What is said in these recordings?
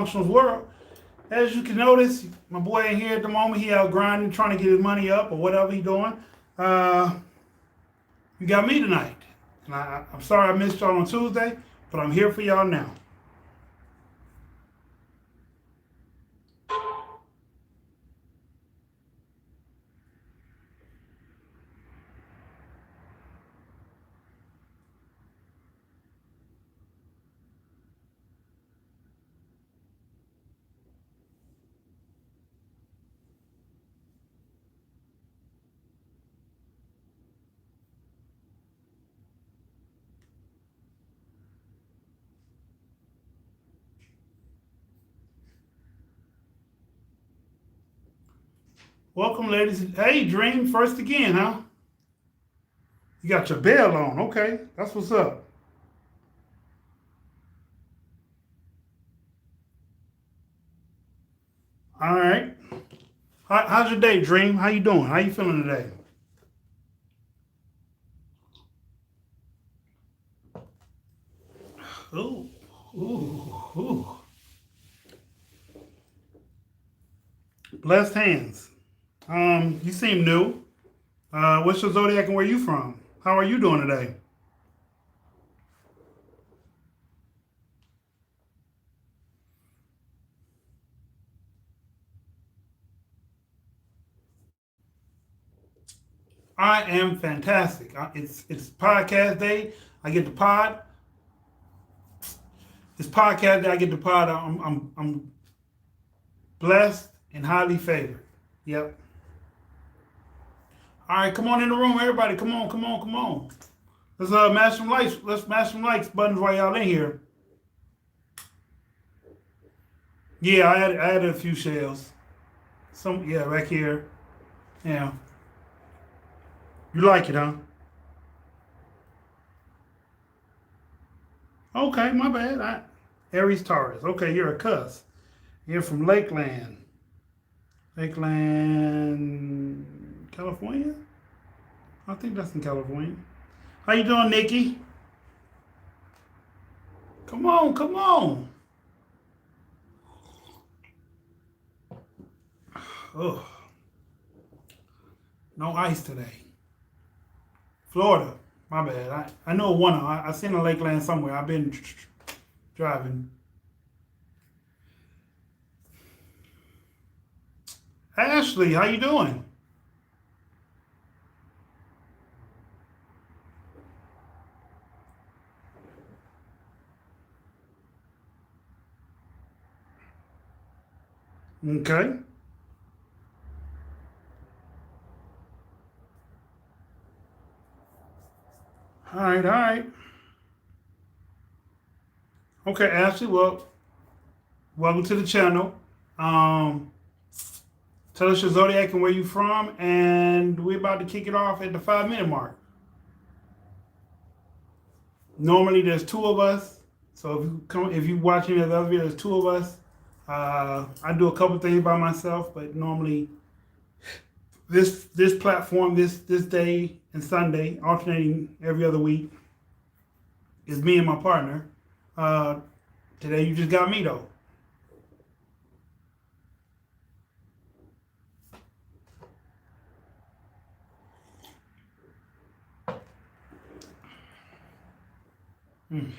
functional world. As you can notice, my boy ain't here at the moment. He out grinding, trying to get his money up or whatever he doing. Uh, you got me tonight. And I'm sorry I missed y'all on Tuesday, but I'm here for y'all now. Welcome, ladies. Hey, Dream, first again, huh? You got your bell on. Okay, that's what's up. All right. How's your day, Dream? How you doing? How you feeling today? Ooh, ooh, ooh. Blessed hands. You seem new. What's your zodiac and where you from? How are you doing today? I am fantastic. It's podcast day. I get the pod. It's podcast day. I get the pod. I'm blessed and highly favored. Yep. All right, come on in the room, everybody. Come on, come on, come on. Let's mash some likes. Let's mash some likes buttons while y'all in here. Yeah, I added a few shells. Some back here. Yeah. You like it, huh? Okay, my bad. Aries Taurus. Okay, you're a cuss. You're from Lakeland. Lakeland, California? I think that's in California. How you doing, Nikki? Come on, come on. Oh, no ice today. Florida. My bad. I know one. I seen a Lakeland somewhere. I've been driving. Ashley, how you doing? Okay. All right, all right. Okay, Ashley. Well, welcome to the channel. Um, Tell us your zodiac and where you from, and we're about to kick it off at the 5 minute mark. Normally, there's two of us. So if you watching the other video, there's two of us. I do a couple things by myself, but normally this platform, this day and Sunday, alternating every other week, is me and my partner. Uh, Today you just got me though. Mm.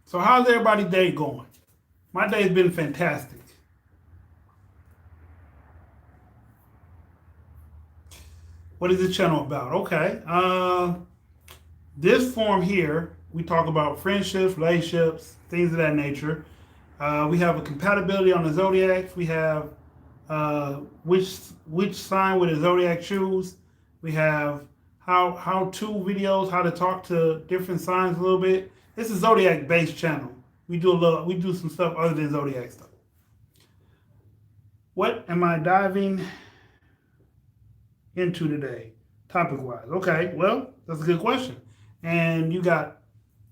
So how's everybody's day going? My day's been fantastic. What is the channel about? Okay. This form here, we talk about friendships, relationships, things of that nature. We have a compatibility on the zodiacs. We have which sign would the zodiac choose. We have how to videos, how to talk to different signs a little bit. This is zodiac based channel. We do some stuff other than zodiac stuff. What am I diving into today, topic wise? Okay, well, that's a good question. And you got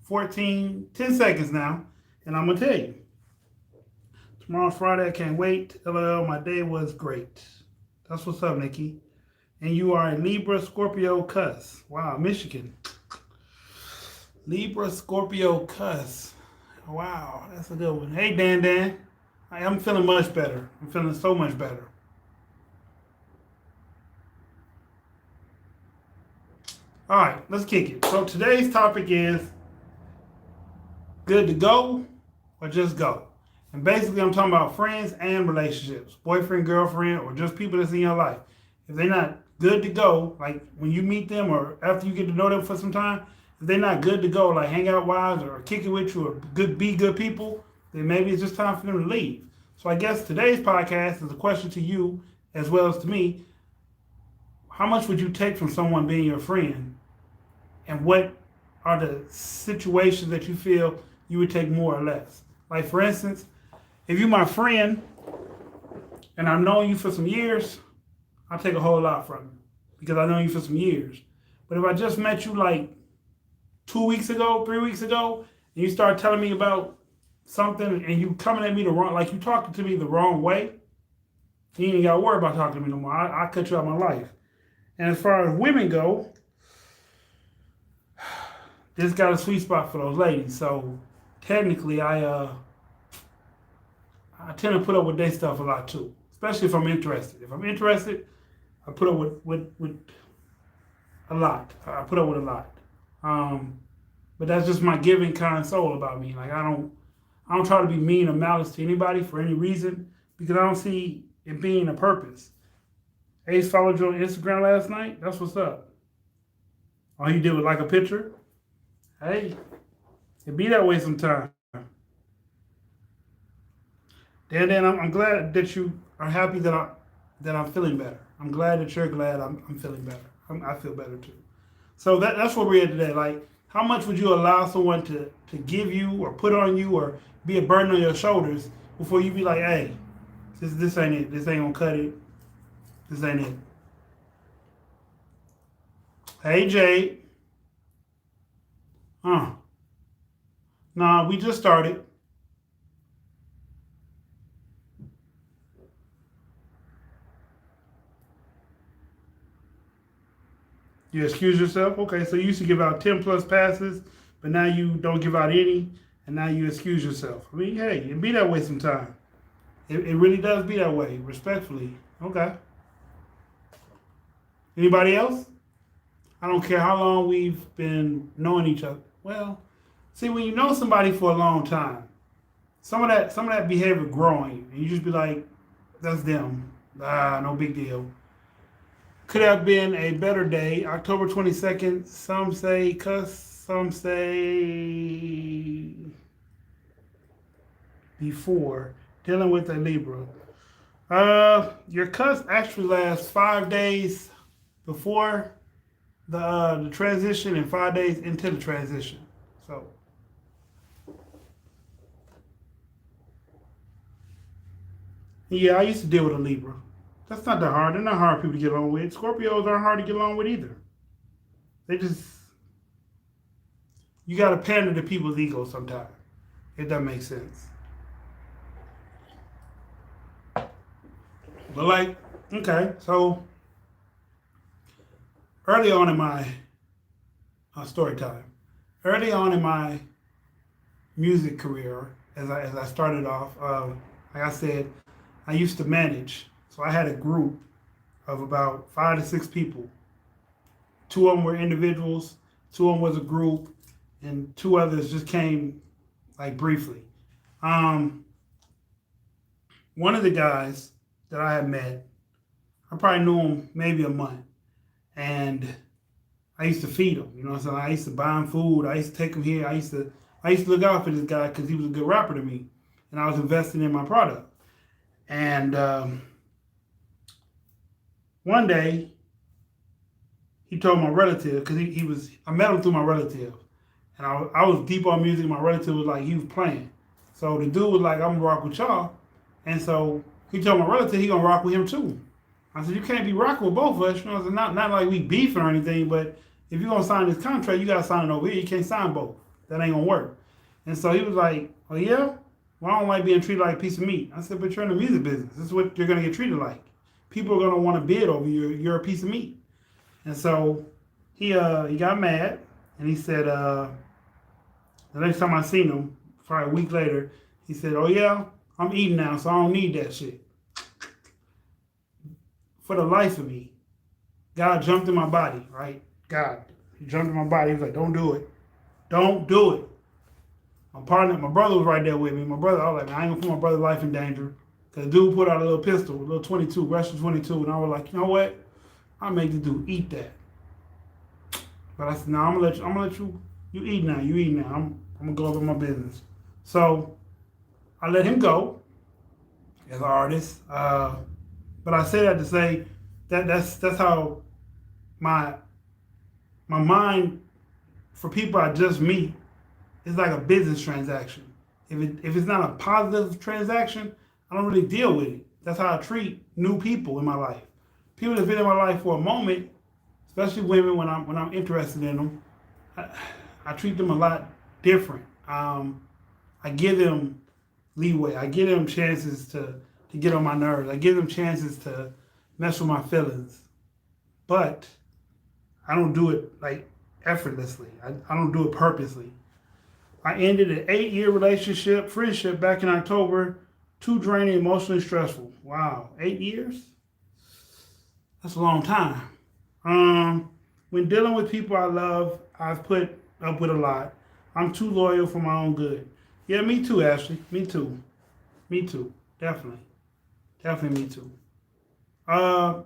10 seconds now, and I'm going to tell you. Tomorrow's Friday, I can't wait. LOL, my day was great. That's what's up, Nikki. And you are a Libra Scorpio cuss. Wow, Michigan. Libra, Scorpio, cuss. Wow, that's a good one. Hey, Dan Dan. I'm feeling much better. I'm feeling so much better. All right, let's kick it. So today's topic is good to go or just go. And basically, I'm talking about friends and relationships, boyfriend, girlfriend, or just people that's in your life. If they're not good to go, like when you meet them or after you get to know them for some time, if they're not good to go, like hang out wise or kick it with you or be good people, then maybe it's just time for them to leave. So I guess today's podcast is a question to you as well as to me. How much would you take from someone being your friend? And what are the situations that you feel you would take more or less? Like for instance, if you're my friend and I've known you for some years, I'll take a whole lot from you because I've known you for some years. But if I just met you like 2 weeks ago, 3 weeks ago, and you start telling me about something and you coming at me the wrong, like you talking to me the wrong way, you ain't got to worry about talking to me no more. I cut you out of my life. And as far as women go, this got a sweet spot for those ladies. So technically, I tend to put up with their stuff a lot too, especially if I'm interested. If I'm interested, I put up with a lot. I put up with a lot. But that's just my giving kind soul about me. Like I don't try to be mean or malice to anybody for any reason because I don't see it being a purpose. Ace followed you on Instagram last night. That's what's up. All you did was like a picture. Hey, it be that way sometimes. Dan, I'm glad that you are happy that I'm feeling better. I'm glad that you're glad I'm feeling better. I feel better too. So that's what we're at today. Like, how much would you allow someone to give you or put on you or be a burden on your shoulders before you be like, hey, this ain't it. This ain't gonna cut it. This ain't it. Hey, Jade. Nah, we just started. You excuse yourself? Okay, so you used to give out 10 plus passes, but now you don't give out any, and now you excuse yourself. I mean, hey, it be that way sometimes. It really does be that way, respectfully. Okay. Anybody else? I don't care how long we've been knowing each other. Well, see, when you know somebody for a long time, some of that behavior growing, and you just be like, that's them. No big deal. Could have been a better day. October 22nd, some say cuss, some say before. Dealing with a Libra. Your cuss actually lasts 5 days before the transition and 5 days into the transition. So yeah, I used to deal with a Libra. That's not that hard. They're not hard people to get along with. Scorpios aren't hard to get along with either. They just, you got to pander to people's egos sometimes, if that makes sense. But like, okay, so early on in my story time, early on in my music career, as I started off, like I said, I used to manage. So I had a group of about 5 to 6 people. 2 of them were individuals, 2 of them was a group, and 2 others just came like briefly. One of the guys that I had met, I probably knew him maybe a month, and I used to feed him. You know what I'm saying? I used to buy him food. I used to take him here. I used to look out for this guy because he was a good rapper to me, and I was investing in my product. And one day, he told my relative, because I met him through my relative. And I was deep on music. My relative was like, he was playing. So the dude was like, I'm going to rock with y'all. And so he told my relative he going to rock with him too. I said, you can't be rocking with both of us. You know, not like we beefing or anything, but if you're going to sign this contract, you got to sign it over here. You can't sign both. That ain't going to work. And so he was like, oh yeah? Well, I don't like being treated like a piece of meat. I said, but you're in the music business. This is what you're going to get treated like. People are going to want to bid over you. You're a piece of meat. And so he got mad, and he said, The next time I seen him, probably a week later, he said, "Oh yeah, I'm eating now, so I don't need that shit." For the life of me, God jumped in my body, right? God, he jumped in my body. He was like, "Don't do it. Don't do it." My partner, my brother was right there with me. My brother, I was like, "I ain't gonna put my brother's life in danger." Because the dude put out a little pistol, a little 22, Russian 22. And I was like, "You know what? I'll make the dude eat that." But I said, "No, I'm gonna let you eat now. You eat now. I'm gonna go over my business." So I let him go as an artist. But I say that to say that that's how my mind for people I just meet is like a business transaction. If it's not a positive transaction, I don't really deal with it. That's how I treat new people in my life. People that's been in my life for a moment, especially women when I'm interested in them, I treat them a lot different. I give them leeway. I give them chances to get on my nerves. I give them chances to mess with my feelings. But I don't do it like effortlessly. I don't do it purposely. I ended an 8-year friendship back in October. Too draining, emotionally stressful. Wow, 8 years? That's a long time. When dealing with people I love, I've put up with a lot. I'm too loyal for my own good. Yeah, me too, Ashley. Me too. Me too. Definitely. Definitely me too. Uh,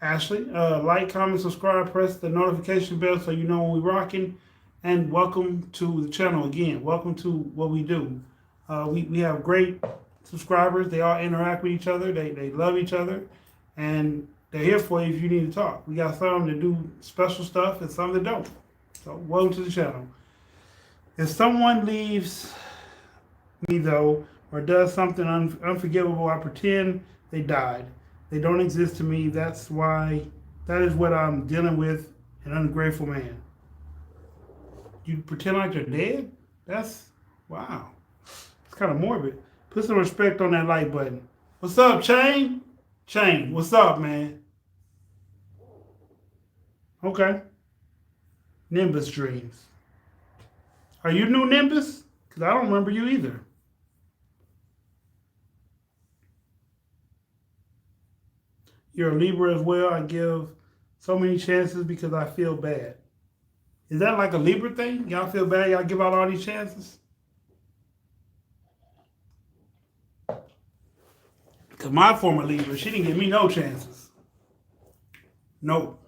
Ashley, like, comment, subscribe, press the notification bell so you know when we're rocking. And welcome to the channel again. Welcome to what we do. We have great subscribers. They all interact with each other. They love each other. And they're here for you if you need to talk. We got some that do special stuff and some that don't. So welcome to the channel. If someone leaves me though, or does something unforgivable, I pretend they died. They don't exist to me. That is what I'm dealing with, an ungrateful man. You pretend like they're dead? That's, wow. It's kind of morbid. Put some respect on that like button. What's up, Chain? Chain, what's up, man? Okay. Nimbus dreams. Are you new Nimbus? Because I don't remember you either. You're a Libra as well. I give so many chances because I feel bad. Is that like a Libra thing? Y'all feel bad? Y'all give out all these chances? Because my former Libra, she didn't give me no chances. Nope.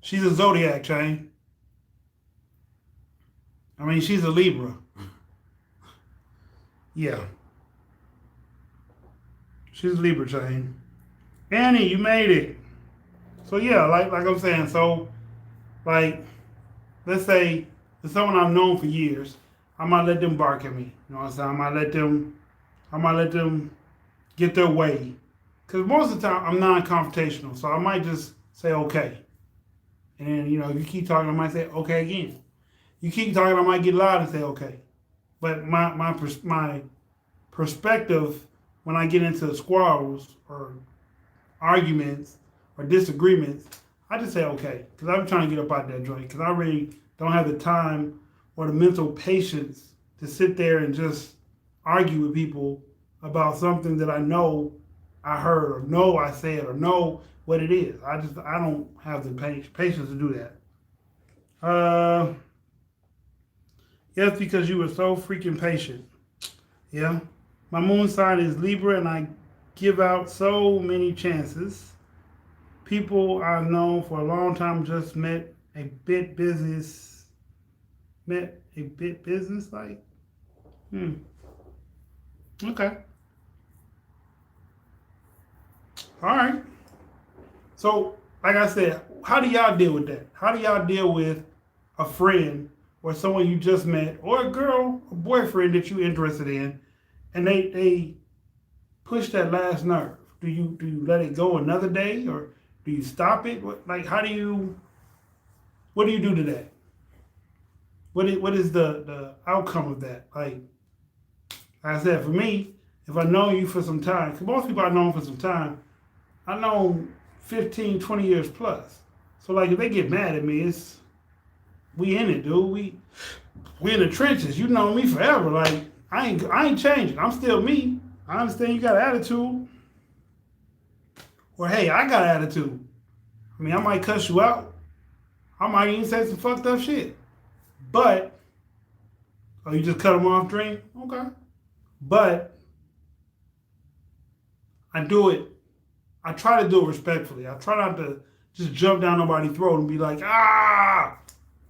She's a zodiac, Chain. I mean, she's a Libra. Yeah. She's a Libra, Chain. Annie, you made it. So yeah, like I'm saying, so like, let's say it's someone I've known for years, I might let them bark at me. You know what I'm saying? I might let them get their way. Because most of the time I'm non-confrontational, so I might just say okay. And then, you know, if you keep talking, I might say okay again. You keep talking, I might get loud and say okay. But my perspective when I get into squabbles or arguments or disagreements, I just say okay, because I'm trying to get up out of that joint, because I really don't have the time or the mental patience to sit there and just argue with people about something that I know I heard or know I said or know what it is. I don't have the patience to do that. Yes, because you were so freaking patient. Yeah. My moon sign is Libra and I give out so many chances. People I've known for a long time just met a bit business like. Okay. All right. So, like I said, how do y'all deal with that? How do y'all deal with a friend or someone you just met, or a girl, a boyfriend that you're interested in, and they push that last nerve? Do you let it go another day, or do you stop it? What do you do to that? What is the outcome of that? Like I said, for me, if I know you for some time, because most people I know for some time, I know 15, 20 years plus. So like if they get mad at me, we in it, dude. We in the trenches. You know me forever. Like I ain't changing. I'm still me. I understand you got an attitude. Or hey, I got an attitude. I mean, I might cuss you out. I might even say some fucked up shit. But oh, you just cut them off, Dream? Okay. But I do it. I try to do it respectfully. I try not to just jump down nobody's throat and be like, ah.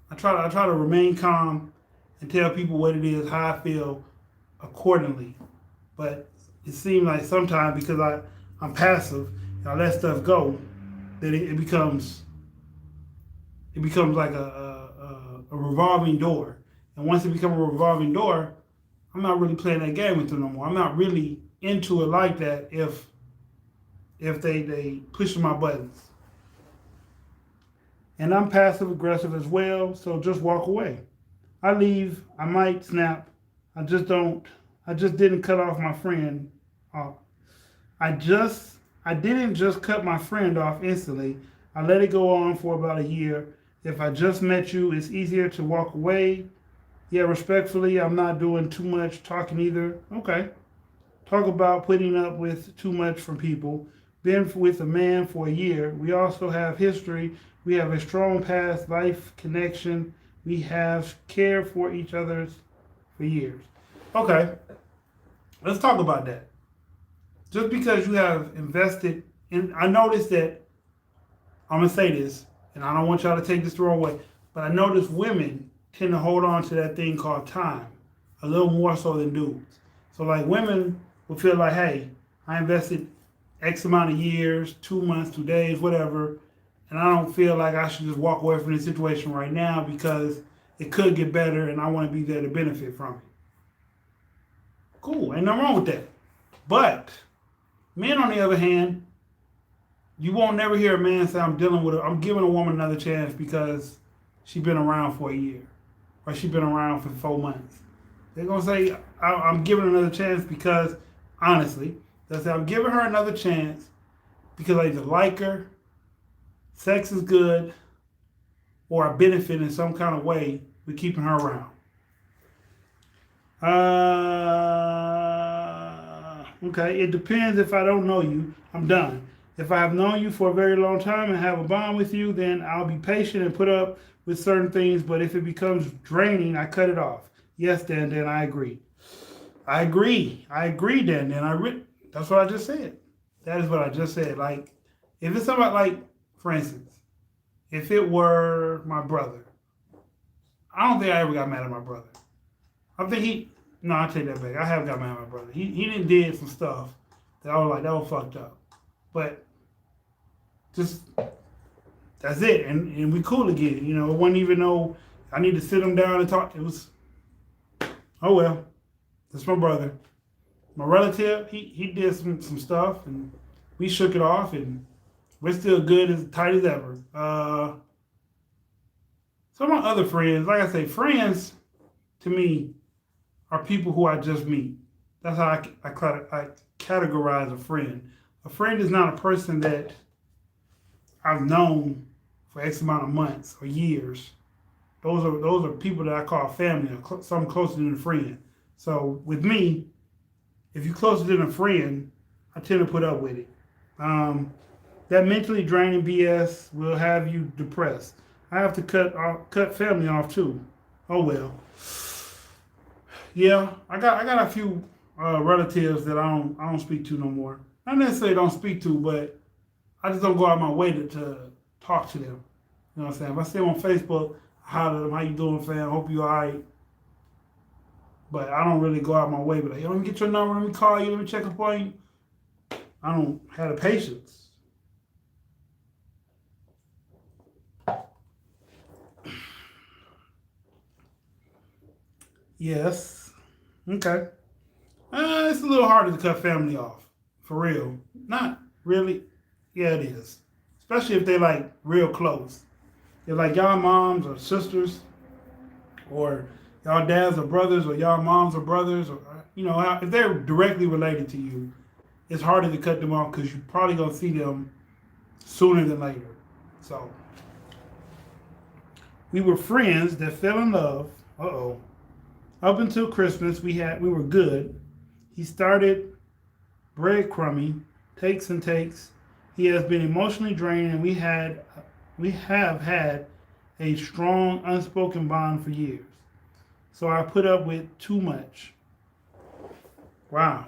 I try to remain calm and tell people what it is, how I feel accordingly. But it seems like sometimes because I'm passive and I let stuff go, that it becomes like a revolving door. And once it becomes a revolving door, I'm not really playing that game with them no more. I'm not really into it like that if they push my buttons. And I'm passive aggressive as well, so just walk away. I leave, I might snap. I just didn't cut off my friend off. I didn't just cut my friend off instantly. I let it go on for about a year. If I just met you, it's easier to walk away. Yeah, respectfully, I'm not doing too much talking either. Okay. Talk about putting up with too much from people. Been with a man for a year. We also have history. We have a strong past life connection. We have cared for each other for years. Okay, let's talk about that. Just because you have invested in, I noticed that, I'm going to say this, and I don't want y'all to take this the wrong way, but I notice women tend to hold on to that thing called time a little more so than dudes. So like women will feel like, hey, I invested X amount of years, 2 months, 2 days, whatever, and I don't feel like I should just walk away from this situation right now because it could get better and I want to be there to benefit from it. Cool, ain't nothing wrong with that. But men, on the other hand, you won't never hear a man say, I'm giving a woman another chance because she's been around for a year or she's been around for 4 months. They're going to say, I'm giving her another chance because, honestly, they'll say, I'm giving her another chance because I either like her, sex is good, or I benefit in some kind of way with keeping her around. Okay, it depends. If I don't know you, I'm done. If I have known you for a very long time and have a bond with you, then I'll be patient and put up with certain things. But if it becomes draining, I cut it off. Yes, Dan, I agree. I agree, Dan. That's what I just said. That is what I just said. Like, if it's somebody like, for instance, if it were my brother, I don't think I ever got mad at my brother. I think I take that back. I have got mad at my brother. He done did some stuff that I was like, that was fucked up. But just, that's it. And we cool again. You know, it wasn't even no, I need to sit him down and talk. It was, oh well, that's my brother. My relative, he did some stuff and we shook it off and we're still good, as tight as ever. Some of my other friends, like I say, friends to me are people who I just meet. That's how I categorize a friend. A friend is not a person that I've known for X amount of months or years. Those are people that I call family, or something closer than a friend. So with me, if you're closer than a friend, I tend to put up with it. That mentally draining BS will have you depressed. I have to cut family off too. Oh well. Yeah, I got a few relatives that I don't speak to no more. Not necessarily don't speak to, but I just don't go out my way to talk to them. You know what I'm saying? If I see them on Facebook, I holler at them, how you doing, fam? Hope you all right. But I don't really go out my way. But like, let me get your number, let me call you, let me check up on you. I don't have the patience. Yes. Okay. It's a little harder to cut family off. For real. Not really. Yeah, it is. Especially if they're like real close. If like y'all moms or sisters, or y'all dads or brothers, or y'all moms or brothers, or if they're directly related to you, it's harder to cut them off because you're probably gonna see them sooner than later. So We were friends that fell in love. Uh-oh. Up until Christmas, we were good. He started breadcrumbing, takes and takes. He has been emotionally drained, and we have had a strong unspoken bond for years. So I put up with too much. Wow.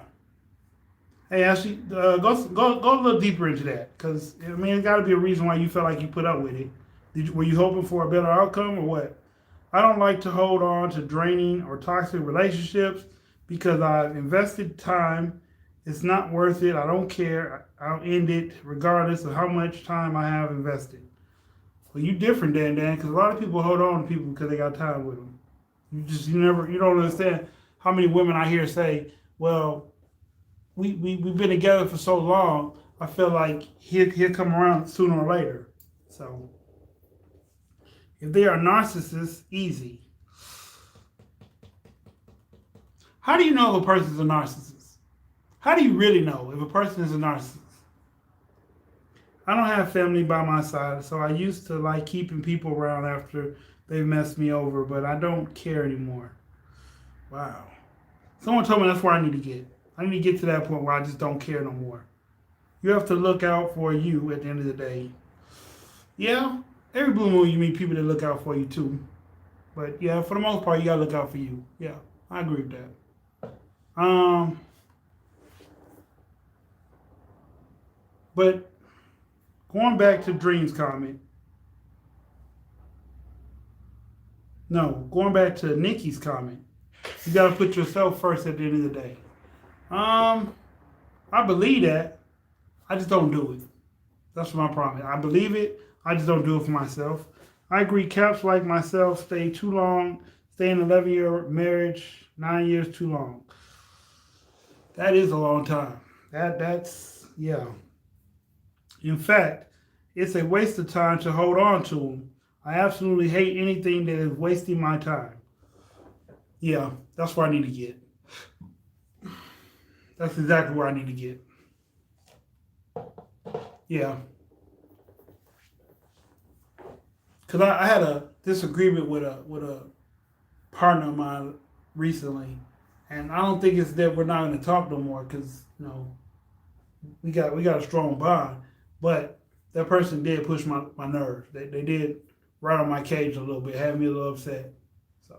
Hey, Ashley, go a little deeper into that, because I mean, it's got to be a reason why you felt like you put up with it. Were you hoping for a better outcome or what? I don't like to hold on to draining or toxic relationships because I've invested time. It's not worth it. I don't care. I'll end it regardless of how much time I have invested. Well, you different, Dan, because a lot of people hold on to people because they got time with them. You don't understand how many women I hear say, well, we've been together for so long, I feel like he'll come around sooner or later. So, if they are narcissists, easy. How do you know if a person's a narcissist? How do you really know if a person is a narcissist? I don't have family by my side, so I used to like keeping people around after they messed me over, but I don't care anymore. Wow. Someone told me that's where I need to get. I need to get to that point where I just don't care no more. You have to look out for you at the end of the day. Yeah, every blue moon you meet people that look out for you too. But yeah, for the most part, you gotta look out for you. Yeah, I agree with that. But going back to Dream's comment. No, going back to Nikki's comment. You gotta put yourself first at the end of the day. I believe that. I just don't do it. That's my problem. I believe it. I just don't do it for myself. I agree. Caps like myself stay too long. Stay in an 11-year marriage, 9 years too long. That is a long time. That's yeah. In fact, it's a waste of time to hold on to them. I absolutely hate anything that is wasting my time. Yeah, that's where I need to get. That's exactly where I need to get. Yeah. Because I had a disagreement with a partner of mine recently. And I don't think it's that we're not going to talk no more because, we got a strong bond. But that person did push my nerves. They did right on my cage a little bit, had me a little upset. So.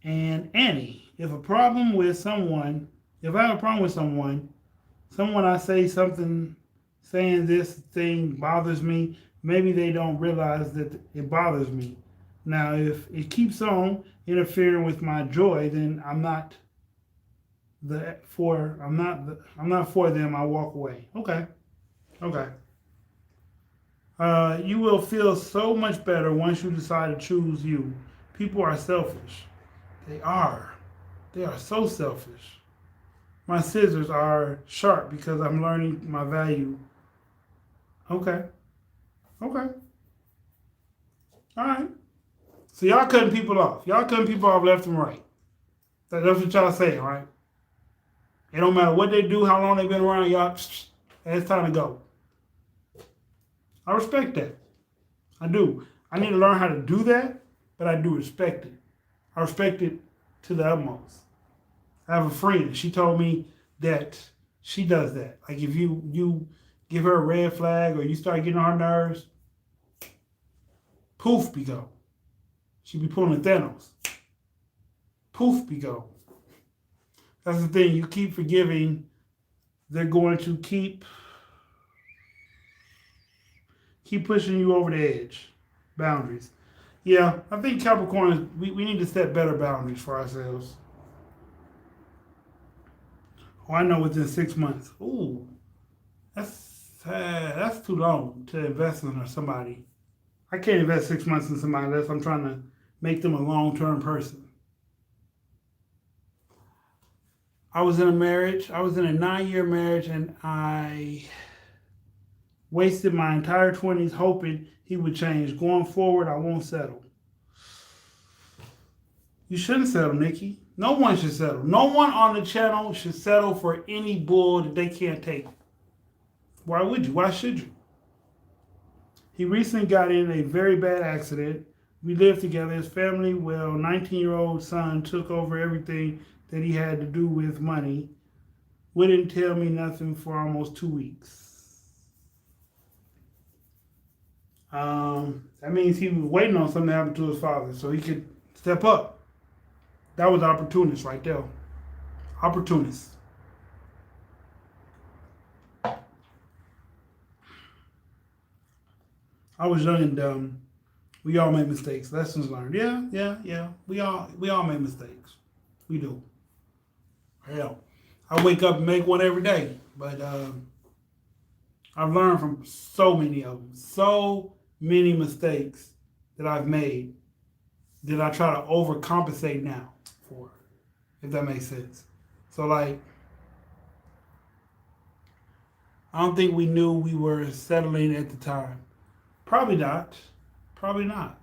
And Annie, if I have a problem with someone, I say something, saying this thing bothers me, maybe they don't realize that it bothers me. Now, if it keeps on interfering with my joy, then I'm not for them. I walk away. Okay. You will feel so much better once you decide to choose you. People are selfish. They are so selfish. My scissors are sharp because I'm learning my value. Okay. All right. So y'all cutting people off. Y'all cutting people off left and right. That's what y'all saying, right? It don't matter what they do, how long they've been around, y'all, it's time to go. I respect that. I do. I need to learn how to do that, but I do respect it. I respect it to the utmost. I have a friend. She told me that she does that. Like if you give her a red flag or you start getting on her nerves, poof, be go. She be pulling Thanos. Poof, be go. That's the thing. You keep forgiving, they're going to keep pushing you over the edge. Boundaries. Yeah, I think Capricorn, we need to set better boundaries for ourselves. Oh, I know within 6 months. Ooh, that's too long to invest in somebody. I can't invest 6 months in somebody unless I'm trying to make them a long-term person. I was in a 9-year marriage, and I wasted my entire 20s hoping he would change. Going forward, I won't settle. You shouldn't settle, Nikki. No one should settle. No one on the channel should settle for any bull that they can't take. Why would you? Why should you? He recently got in a very bad accident. We lived together. His family, well, 19-year-old son took over everything that he had to do with money. Wouldn't tell me nothing for almost 2 weeks. That means he was waiting on something to happen to his father so he could step up. That was opportunist right there. Opportunist. I was young and dumb. We all make mistakes. Lessons learned. Yeah. We all make mistakes. We do. Hell, I wake up and make one every day. But I've learned from so many of them. So many mistakes that I've made that I try to overcompensate now for, if that makes sense. So like, I don't think we knew we were settling at the time. Probably not. Probably not.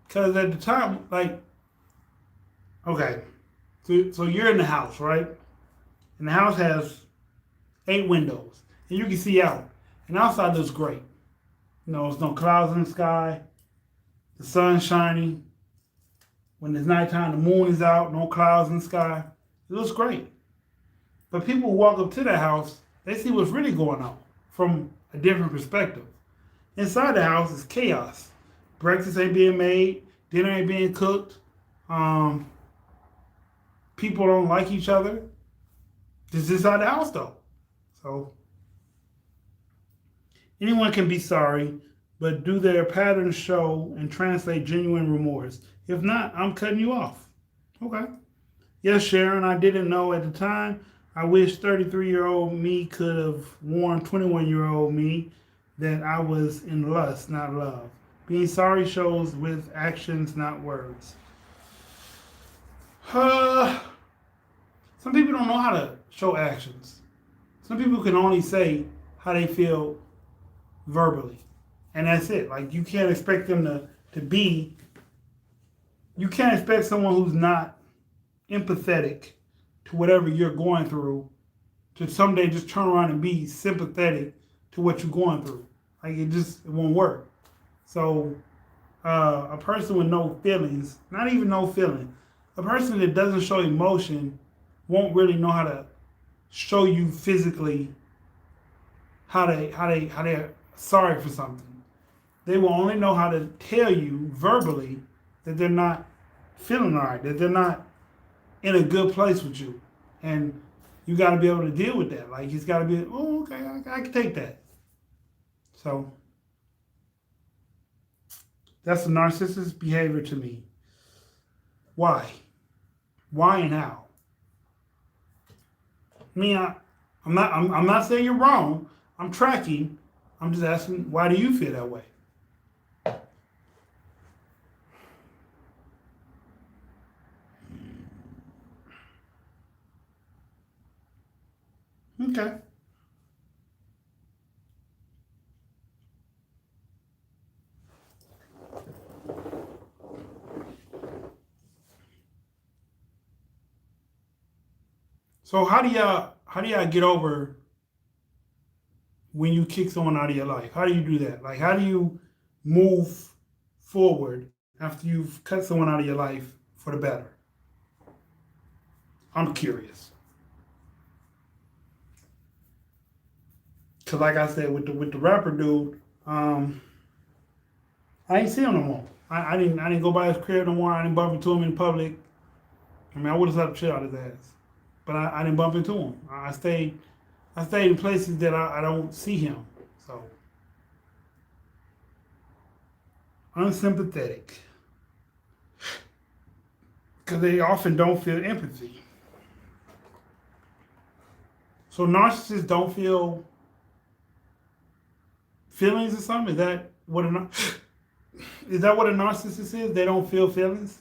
Because at the time, like, okay, so you're in the house, right? And the house has 8 windows. And you can see out. And outside looks great. You know, there's no clouds in the sky. The sun's shining. When it's nighttime, the moon is out. No clouds in the sky. It looks great. But people who walk up to that house, they see what's really going on from a different perspective. Inside the house is chaos. Breakfast ain't being made. Dinner ain't being cooked. People don't like each other. This is inside the house, though. So, anyone can be sorry, but do their patterns show and translate genuine remorse? If not, I'm cutting you off. Okay. Yes, Sharon, I didn't know at the time. I wish 33-year-old me could have warned 21-year-old me that I was in lust, not love. Being sorry shows with actions, not words. Some people don't know how to show actions. Some people can only say how they feel verbally. And that's it. Like, you can't expect them to be, you can't expect someone who's not empathetic to whatever you're going through to someday just turn around and be sympathetic to what you're going through. Like, it won't work. So a person with no feelings, not even no feeling, a person that doesn't show emotion won't really know how to show you physically how they're sorry for something. They will only know how to tell you verbally that they're not feeling all right, that they're not in a good place with you. And you got to be able to deal with that. Like, it's got to be, oh, okay, I can take that. So that's a narcissist behavior to me. Why? Why and how? I mean, I'm not saying you're wrong. I'm tracking. I'm just asking, why do you feel that way? Okay. So how do y'all get over when you kick someone out of your life? How do you do that? Like, how do you move forward after you've cut someone out of your life for the better? I'm curious. Cause like I said, with the rapper dude, I ain't see him no more. I didn't go by his crib no more. I didn't bump into him in public. I mean, I would have let him chill out his ass, but I didn't bump into him. I stayed in places that I don't see him. So unsympathetic, because they often don't feel empathy. So narcissists don't feel feelings or something? Is that what a narcissist is? They don't feel feelings?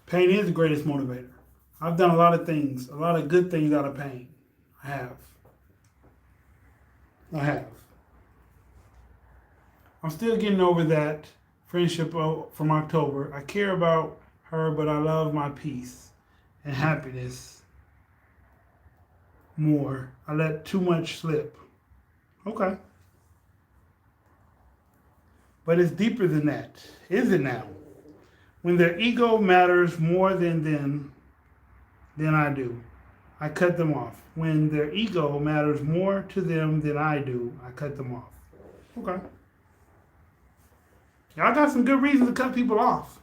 Pain is the greatest motivator. I've done a lot of things, a lot of good things out of pain. I have. I'm still getting over that friendship from October. I care about her, but I love my peace and happiness more. I let too much slip. Okay. But it's deeper than that. Is it now? When their ego matters more than them than I do, I cut them off. When their ego matters more to them than I do, I cut them off. Okay. Y'all got some good reasons to cut people off.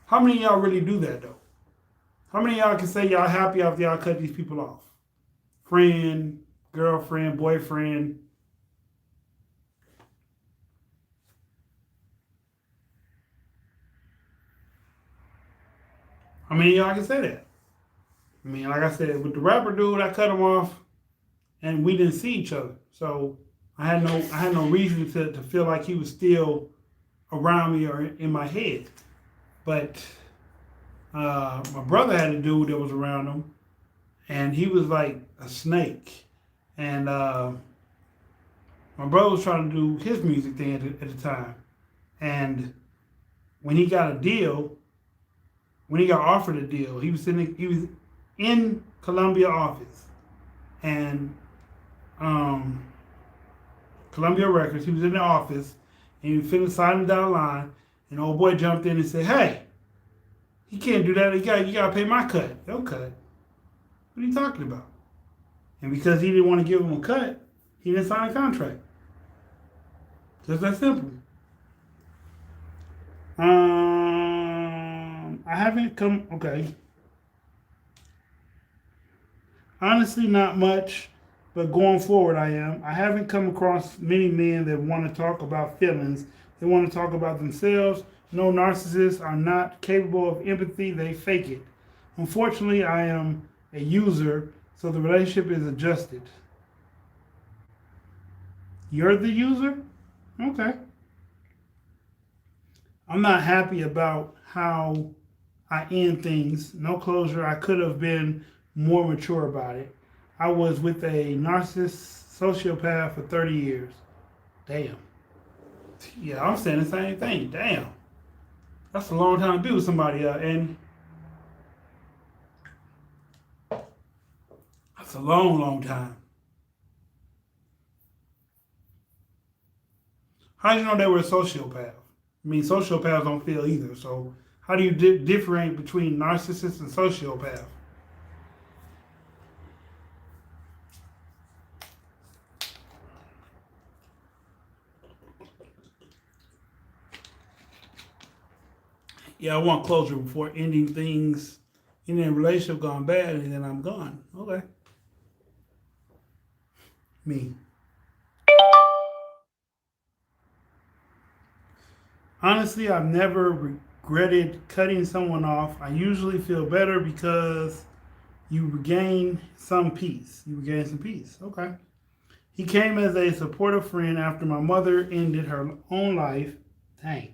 How many of y'all really do that though? How many of y'all can say y'all happy after y'all cut these people off? Friend, girlfriend, boyfriend. How many of y'all can say that? I mean, like I said, with the rapper dude, I cut him off and we didn't see each other. So I had no reason to feel like he was still around me or in my head. But my brother had a dude that was around him, and he was like a snake. And my brother was trying to do his music thing at the time. And when he got a deal, when he got offered a deal, he was in Columbia office, and Columbia Records. He was in the office, and he was finna sign him down the line, and old boy jumped in and said, "Hey, you can't do that. You gotta pay my cut." Your cut? What are you talking about? And because he didn't want to give him a cut, he didn't sign a contract. Just that simple. I haven't come. Okay. Honestly, not much, but going forward, I am. I haven't come across many men that want to talk about feelings. They want to talk about themselves. No, narcissists are not capable of empathy. They fake it. Unfortunately, I am a user, so the relationship is adjusted. You're the user? Okay. I'm not happy about how I end things. No closure. I could have been more mature about it. I was with a narcissist sociopath for 30 years. Damn. Yeah, I'm saying the same thing. Damn. That's a long time to be with somebody, and that's a long, long time. How do you know they were a sociopath? I mean, sociopaths don't feel either. So how do you differentiate between narcissists and sociopath? Yeah, I want closure before ending things, ending a relationship gone bad, and then I'm gone. Okay. Me. Honestly, I've never regretted cutting someone off. I usually feel better because you regain some peace. You regain some peace. Okay. He came as a supportive friend after my mother ended her own life. Dang.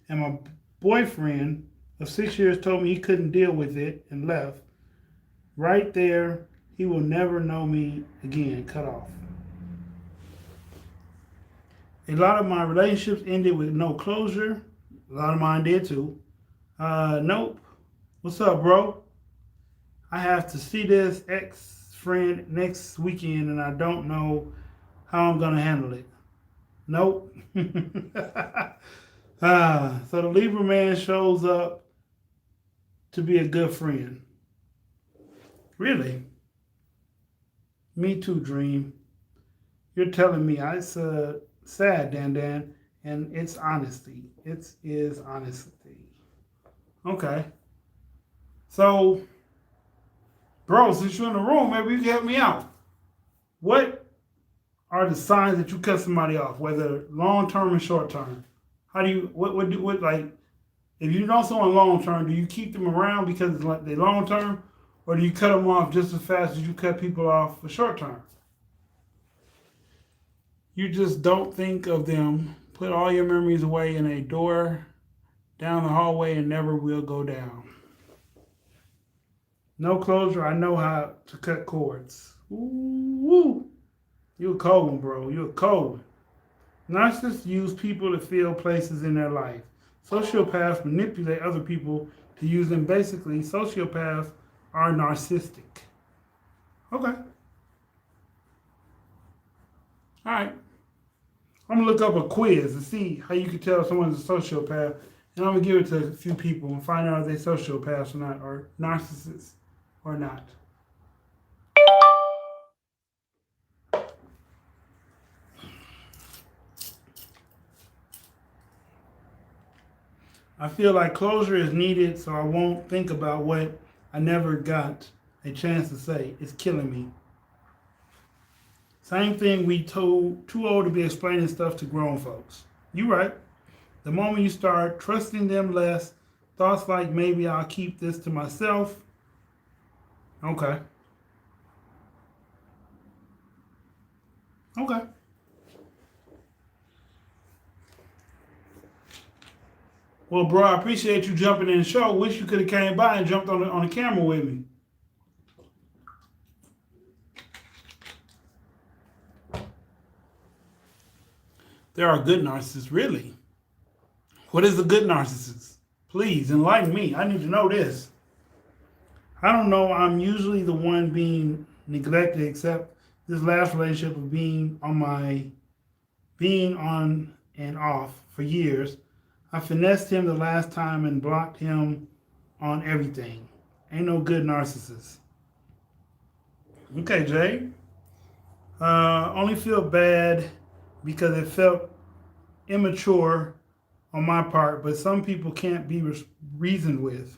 And my boyfriend of 6 years told me he couldn't deal with it and left. Right there, he will never know me again. Cut off. A lot of my relationships ended with no closure. A lot of mine did too. Nope. What's up, bro? I have to see this ex-friend next weekend and I don't know how I'm going to handle it. Nope. So the Libra man shows up to be a good friend. Really? Me too, Dream. You're telling me it's sad, Dan, and it's honesty. It is honesty. Okay. So, bro, since you're in the room, maybe you can help me out. What are the signs that you cut somebody off, whether long term and short term? How do you what like if you know someone long term, do you keep them around because it's like they long term, or do you cut them off just as fast as you cut people off for short term? You just don't think of them. Put all your memories away in a door down the hallway and never will go down. No closure. I know how to cut cords. Ooh, you a cold one, bro. You a cold one. Narcissists use people to fill places in their life. Sociopaths manipulate other people to use them. Basically, sociopaths are narcissistic. Okay. All right. I'm gonna look up a quiz to see how you can tell someone's a sociopath, and I'm gonna give it to a few people and find out if they sociopaths or not, or narcissists or not. I feel like closure is needed, so I won't think about what I never got a chance to say. It's killing me. Same thing we told too old to be explaining stuff to grown folks. You right. The moment you start trusting them less, thoughts like maybe I'll keep this to myself. Okay. Okay. Well, bro, I appreciate you jumping in the show. Wish you could have came by and jumped on the camera with me. There are good narcissists, really. What is a good narcissist? Please enlighten me. I need to know this. I don't know. I'm usually the one being neglected, except this last relationship of being on and off for years. I finessed him the last time and blocked him on everything. Ain't no good narcissist. Okay, Jay. Only feel bad because it felt immature on my part, but some people can't be reasoned with.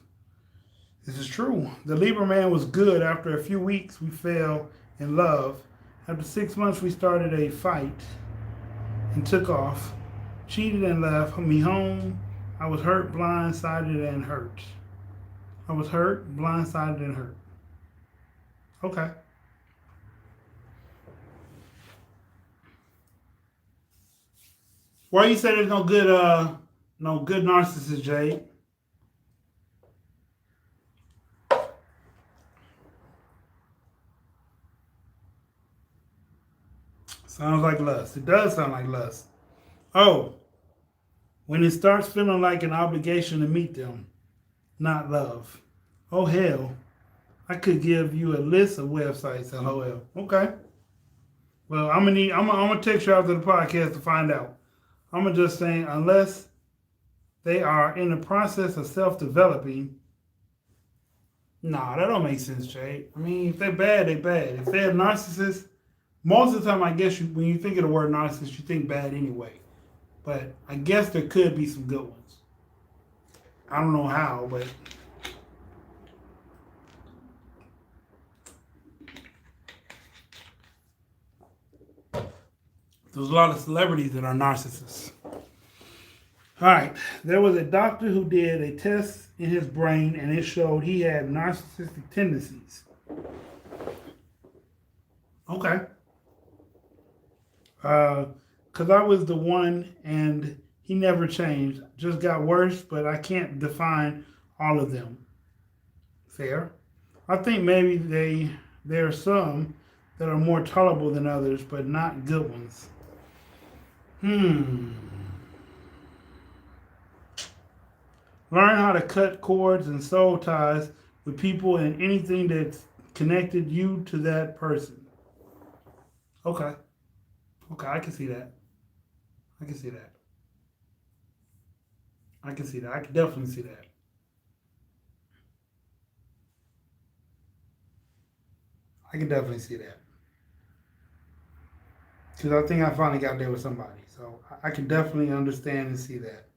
This is true. The Libra man was good. After a few weeks, we fell in love. After 6 months, we started a fight and took off. Cheated and left me home. I was hurt, blindsided, and hurt. I was hurt, blindsided, and hurt. Okay. Why you say there's no good narcissist, Jade? Sounds like lust. It does sound like lust. Oh, when it starts feeling like an obligation to meet them, not love. Oh hell, I could give you a list of websites. LOL. Okay. Well, I'm gonna text you after the podcast to find out. I'm gonna just say unless they are in the process of self-developing. Nah, that don't make sense, Jay. I mean, if they're bad, they're bad. If they're narcissists, most of the time, I guess when you think of the word narcissist, you think bad anyway. But I guess there could be some good ones. I don't know how, but there's a lot of celebrities that are narcissists. All right. There was a doctor who did a test in his brain and it showed he had narcissistic tendencies. Okay. Because I was the one and he never changed. Just got worse, but I can't define all of them. Fair. I think maybe there are some that are more tolerable than others, but not good ones. Learn how to cut cords and soul ties with people and anything that's connected you to that person. Okay. Okay, I can see that. I can see that. I can see that. I can definitely see that. I can definitely see that. Because I think I finally got there with somebody. So I can definitely understand and see that.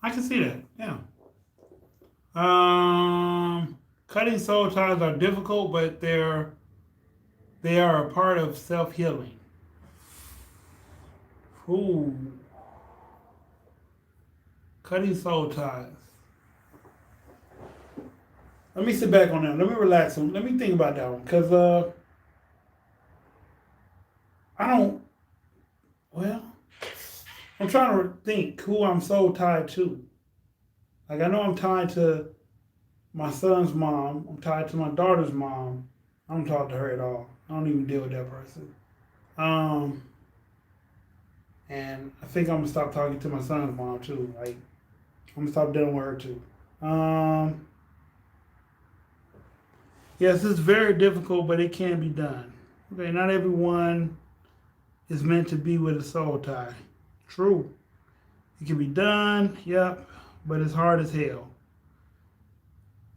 I can see that. Yeah. Cutting soul ties are difficult, but they are a part of self healing. Ooh, cutting soul ties. Let me sit back on that. Let me relax on. Let me think about that one, cause I don't. Well, I'm trying to think who I'm soul tied to. Like I know I'm tied to my son's mom. I'm tied to my daughter's mom. I don't talk to her at all. I don't even deal with that person. And I think I'm gonna stop talking to my son's mom too. Like I'm gonna stop dealing with her too. Yes, it's very difficult, but it can be done. Okay, not everyone is meant to be with a soul tie. True. It can be done, yep, but it's hard as hell.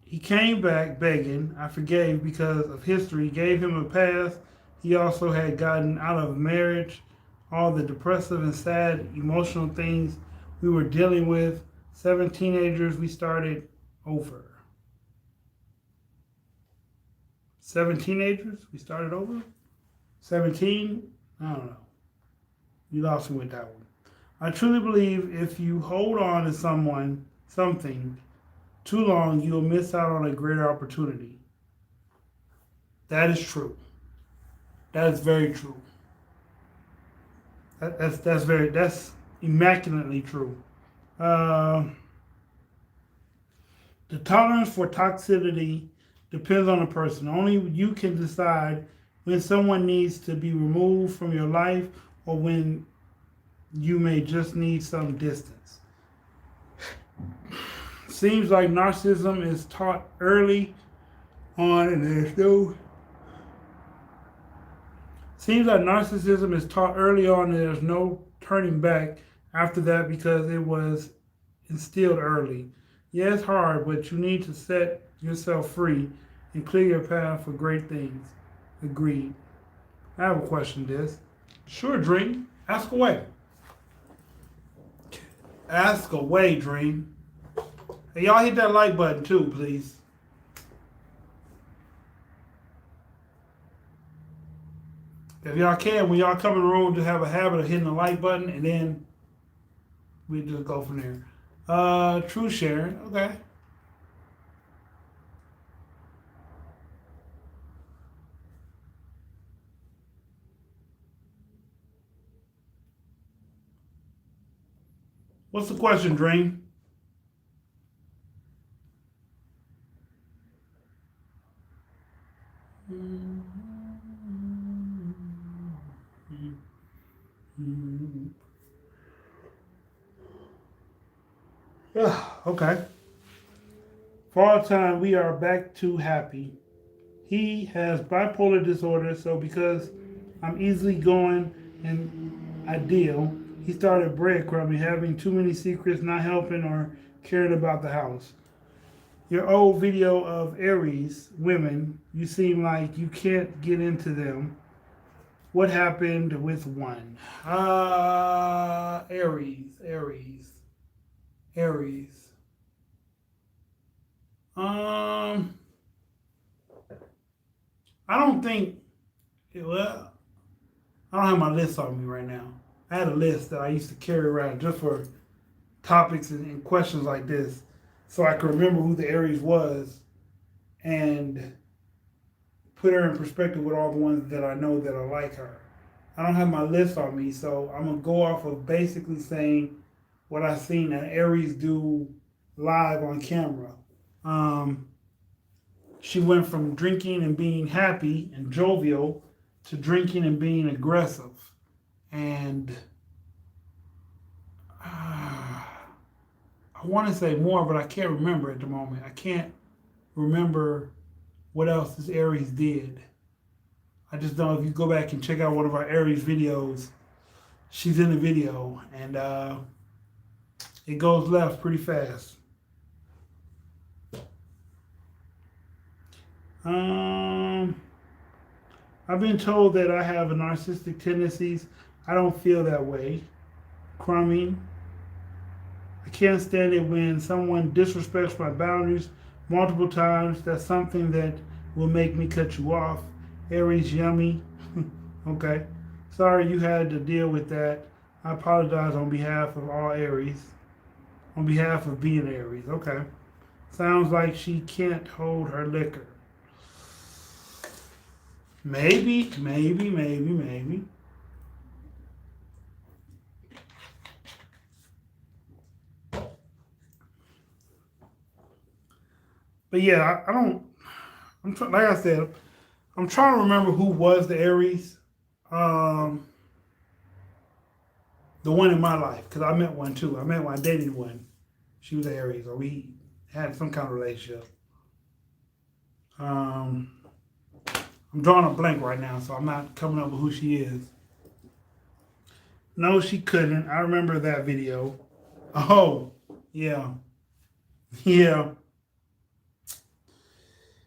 He came back begging. I forgave because of history, gave him a pass. He also had gotten out of marriage, all the depressive and sad emotional things we were dealing with. 7 teenagers, we started over. 7 teenagers, we started over? 17? I don't know. You lost me with that one. I truly believe if you hold on to something, too long, you'll miss out on a greater opportunity. That is true. That is very true. That's immaculately true. The tolerance for toxicity depends on the person. Only you can decide when someone needs to be removed from your life or when you may just need some distance. Seems like narcissism is taught early on and there's no Seems like narcissism is taught early on and there's no turning back after that because it was instilled early. Yeah, it's hard, but you need to set yourself free and clear your path for great things. Agreed. I have a question, Des. Sure, Dream. Ask away. Ask away, Dream. Hey, y'all hit that like button too, please. If y'all can, when y'all come in the room, just have a habit of hitting the like button and then we just go from there. True sharing. Okay. What's the question, Dream? Okay. For all time, we are back to happy. He has bipolar disorder, so because I'm easily going and ideal, he started breadcrumbing, having too many secrets, not helping or caring about the house. Your old video of Aries women, you seem like you can't get into them. What happened with one? Aries. I don't think. Well, I don't have my list on me right now. I had a list that I used to carry around just for topics and questions like this, so I could remember who the Aries was and put her in perspective with all the ones that I know that are like her. I don't have my list on me, so I'm gonna go off of basically saying what I've seen an Aries do live on camera. She went from drinking and being happy and jovial to drinking and being aggressive. And I want to say more, but I can't remember at the moment. I can't remember what else this Aries did. I just know if you go back and check out one of our Aries videos, she's in the video and it goes left pretty fast. I've been told that I have a narcissistic tendencies. I don't feel that way. Crumbing. I can't stand it when someone disrespects my boundaries multiple times. That's something that will make me cut you off. Aries, yummy. Okay. Sorry you had to deal with that. I apologize on behalf of all Aries. On behalf of being Aries. Okay. Sounds like she can't hold her liquor. Maybe. But yeah, I don't. Like I said, I'm trying to remember who was the Aries. The one in my life, because I met one too. I dated one. She was Aries, or we had some kind of relationship. I'm drawing a blank right now, so I'm not coming up with who she is. No, she couldn't. I remember that video. Oh, yeah. Yeah.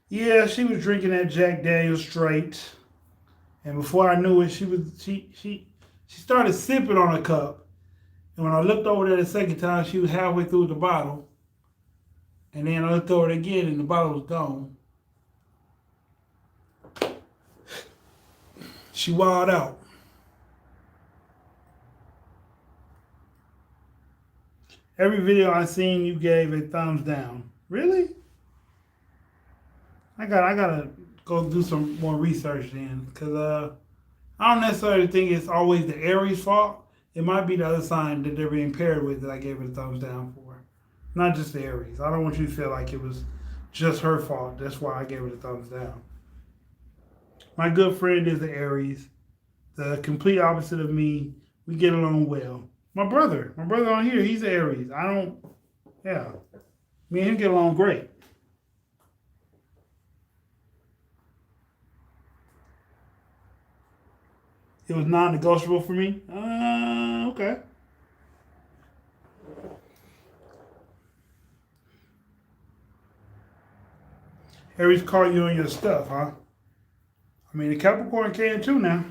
Yeah, she was drinking that Jack Daniels straight. And before I knew it, she started sipping on a cup. And when I looked over there the second time, she was halfway through the bottle. And then I looked over it again and the bottle was gone. She wilded out. Every video I seen, you gave a thumbs down. Really? I gotta go do some more research then, because I don't necessarily think it's always the Aries' fault. It might be the other sign that they're being paired with that I gave it a thumbs down for. Not just the Aries. I don't want you to feel like it was just her fault. That's why I gave it a thumbs down. My good friend is the Aries, the complete opposite of me. We get along well. My brother on here, he's an Aries. Me and him get along great. It was non-negotiable for me. Okay. Aries caught you on your stuff, huh? I mean, the Capricorn can too now.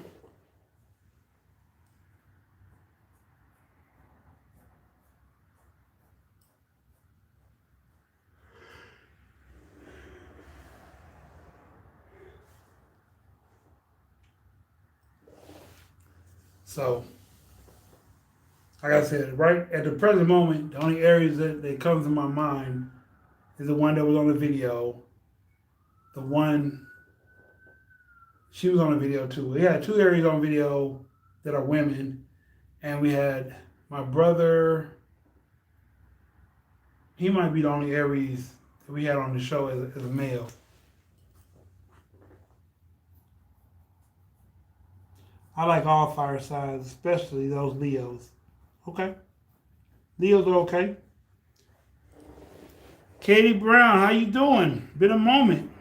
So, like I said, right at the present moment, the only Aries that comes to my mind is the one that was on the video. The one, she was on the video too. We had two Aries on video that are women. And we had my brother. He might be the only Aries that we had on the show as a male. I like all fire signs, especially those Leos. Okay. Leos are okay. Katie Brown, how you doing? Been a moment.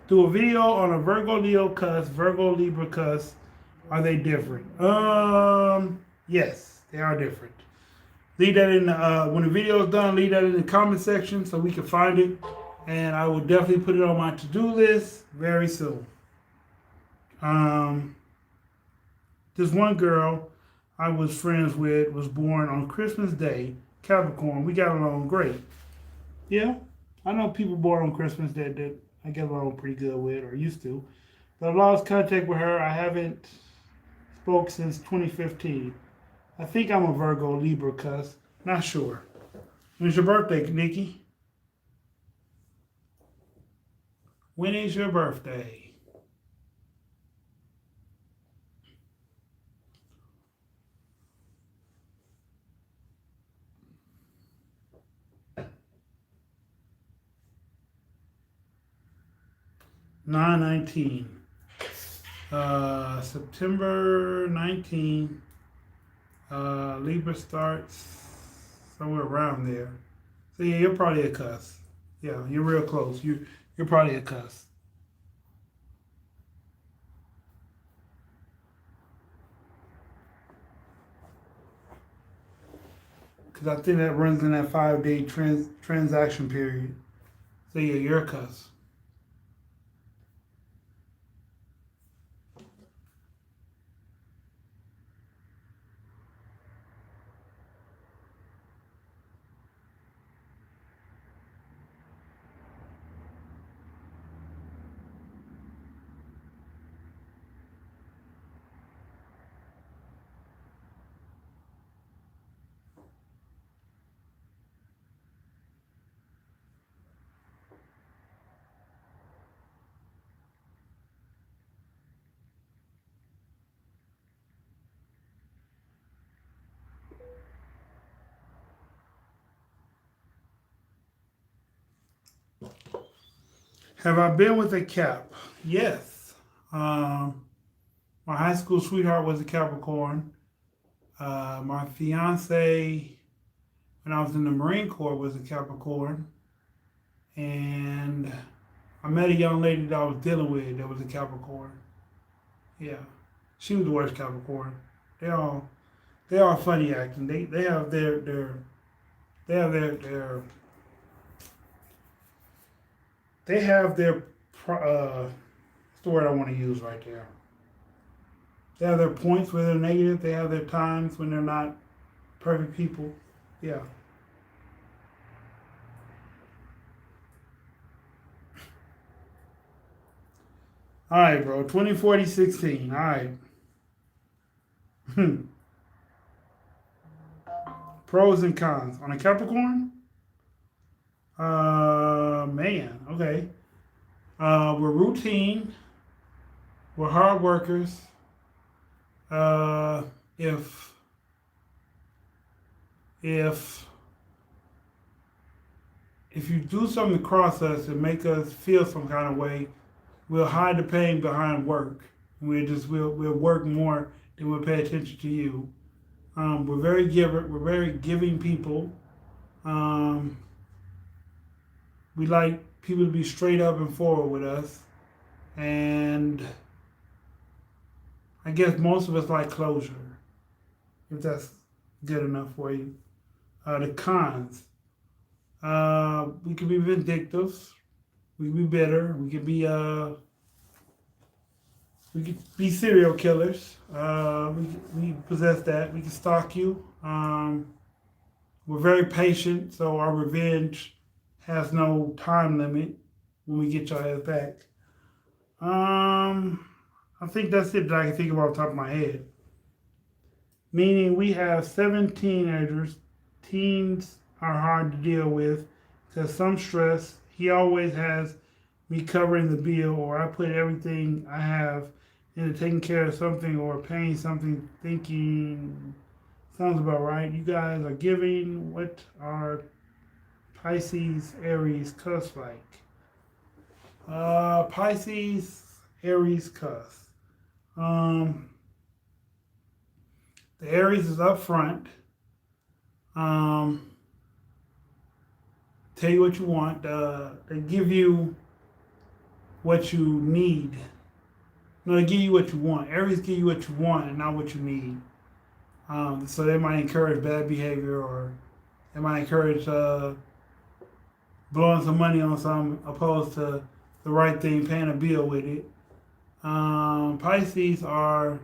Do a video on a Virgo Leo cuss, Virgo Libra cuss. Are they different? Yes, they are different. Leave that in when the video is done, leave that in the comment section so we can find it. And I will definitely put it on my to-do list very soon. This one girl I was friends with was born on Christmas Day, Capricorn. We got along great. Yeah, I know people born on Christmas that I get along pretty good with, or used to. But I lost contact with her. I haven't spoke since 2015. I think I'm a Virgo Libra cuss. Not sure. When's your birthday, Nikki? When is your birthday? September 19. Libra starts somewhere around there. So yeah, you're probably a cuss. Yeah, you're real close. You're probably a cuss. Because I think that runs in that 5-day transaction period. So yeah, you're a cuss. Have I been with a Cap? Yes. My high school sweetheart was a Capricorn. My fiance when I was in the Marine Corps was a Capricorn. And I met a young lady that I was dealing with that was a Capricorn. Yeah. She was the worst Capricorn. They all they are funny acting. They have they have they have their what's the word I want to use right there? They have their points where they're negative. They have their times when they're not perfect people. Yeah. All right, bro. 2040 16. All right. Pros and cons. On a Capricorn? Man. Okay. We're routine. We're hard workers. Uh, if if if you do something to cross us and make us feel some kind of way, we'll hide the pain behind work. We'll work more than we'll pay attention to you. We're very giver. We're very giving people. Um, we like people to be straight up and forward with us, and I guess most of us like closure. If that's good enough for you. The cons. We can be vindictive. We can be bitter. We could be serial killers. We possess that. We can stalk you. We're very patient, so our revenge has no time limit when we get your ass back. I think that's it that I can think of off the top of my head. Meaning we have 7 teenagers. Teens are hard to deal with because some stress. He always has me covering the bill, or I put everything I have into taking care of something or paying something, thinking sounds about right. You guys are giving. What are Pisces, Aries, cuss like? Pisces, Aries, cuss. The Aries is up front. Tell you what you want. They give you what you need. No, they give you what you want. Aries give you what you want and not what you need. So they might encourage bad behavior, or they might encourage blowing some money on something opposed to the right thing, paying a bill with it. Pisces are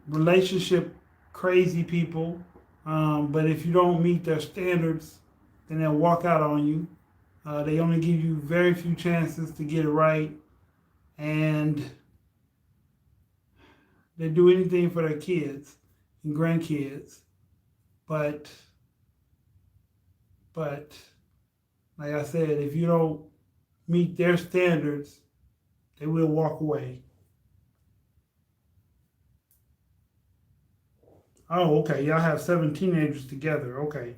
relationship crazy people, but if you don't meet their standards, then they'll walk out on you. They only give you very few chances to get it right, and they do anything for their kids and grandkids. But like I said, if you don't meet their standards, they will walk away. Oh, okay. Y'all have 7 teenagers together. Okay.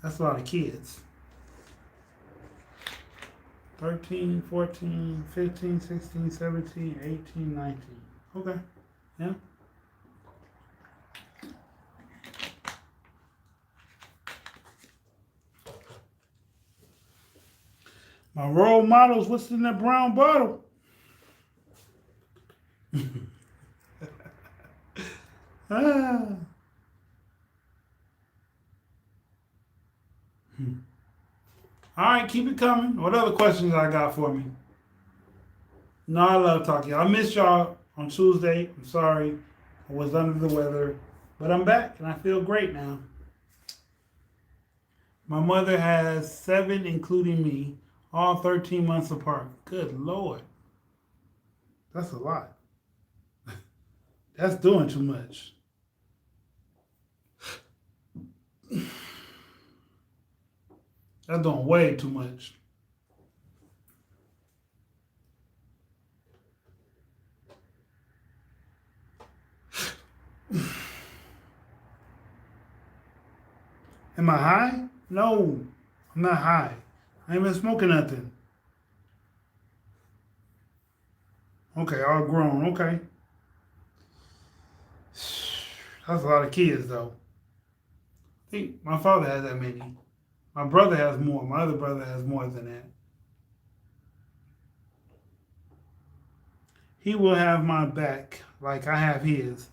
That's a lot of kids. 13, 14, 15, 16, 17, 18, 19. Okay. Yeah. My role models, what's in that brown bottle? Ah. All right, keep it coming. What other questions I got for me? No, I love talking. I missed y'all on Tuesday. I'm sorry. I was under the weather. But I'm back and I feel great now. My mother has 7, including me, all 13 months apart. Good Lord. That's a lot. That's doing too much. That's doing way too much. Am I high? No, I'm not high. I ain't been smoking nothing. Okay, all grown. Okay. That's a lot of kids, though. I think my father has that many. My brother has more. My other brother has more than that. He will have my back like I have his.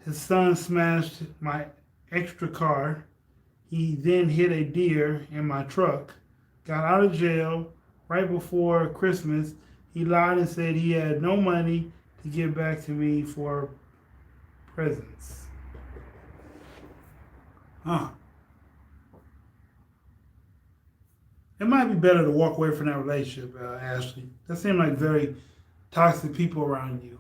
His son smashed my extra car. He then hit a deer in my truck. Got out of jail right before Christmas. He lied and said he had no money to give back to me for presents. Huh. It might be better to walk away from that relationship, Ashley. That seemed like very toxic people around you.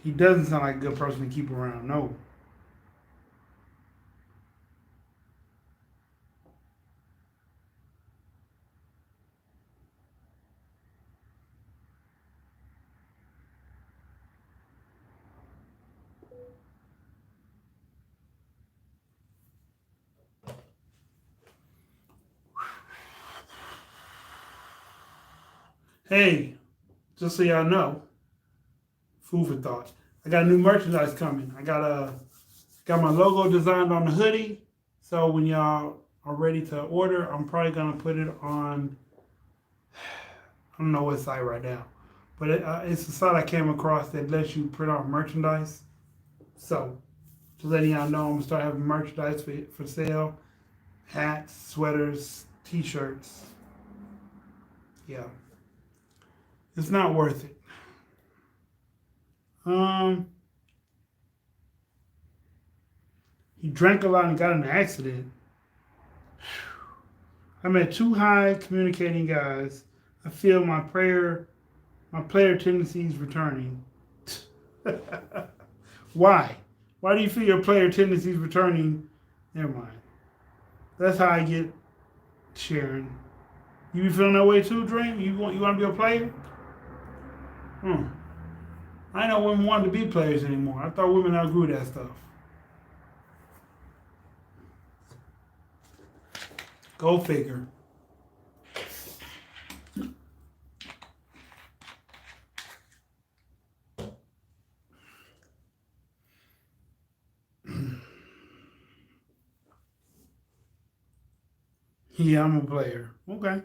He doesn't sound like a good person to keep around. No. Hey, just so y'all know, food for thought. I got new merchandise coming. Got my logo designed on the hoodie. So when y'all are ready to order, I'm probably gonna put it on. I don't know what site right now, but it's a site I came across that lets you print out merchandise. So just letting y'all know, I'm gonna start having merchandise for sale: hats, sweaters, t-shirts. Yeah, it's not worth it. Um, he drank a lot and got in an accident. I met two high communicating guys. I feel my player tendencies returning. Why? Why do you feel your player tendencies returning? Never mind. That's how I get Sharon. You be feeling that way too, Dream? You want to be a player? Hmm. I know women wanted to be players anymore. I thought women outgrew that stuff. Go figure. Yeah, I'm a player. Okay.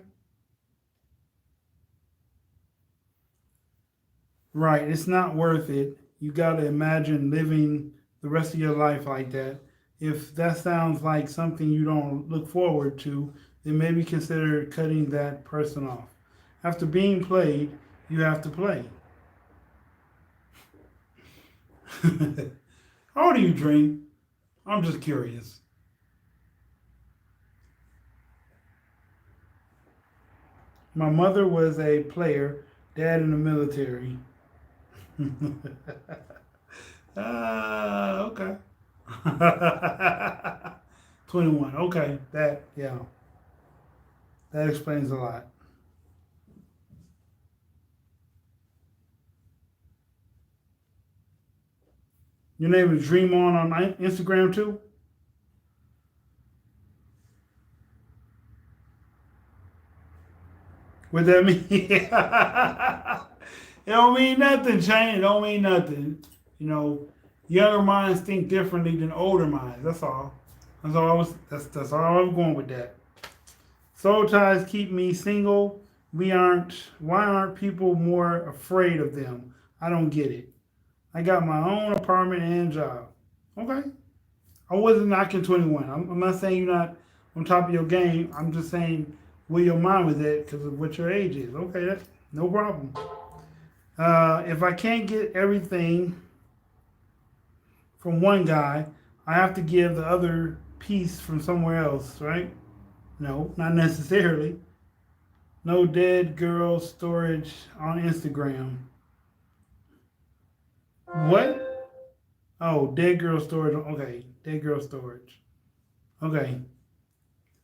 Right. It's not worth it. You got to imagine living the rest of your life like that. If that sounds like something you don't look forward to, then maybe consider cutting that person off. After being played, you have to play. How old do you, Dream? I'm just curious. My mother was a player, dad in the military. Okay. 21. Okay. Yeah, that explains a lot. Your name is Dream on Instagram too? What that mean? It don't mean nothing, Shane. It don't mean nothing. You know, younger minds think differently than older minds. That's all. That's all I was going with that. Soul ties keep me single. Why aren't people more afraid of them? I don't get it. I got my own apartment and job. Okay. I wasn't knocking 21. I'm not saying you're not on top of your game. I'm just saying where your mind was at because of what your age is. Okay, that's no problem. If I can't get everything from one guy, I have to give the other piece from somewhere else, right? No, not necessarily. No dead girl storage on Instagram. What? Oh, dead girl storage. Okay, dead girl storage. Okay,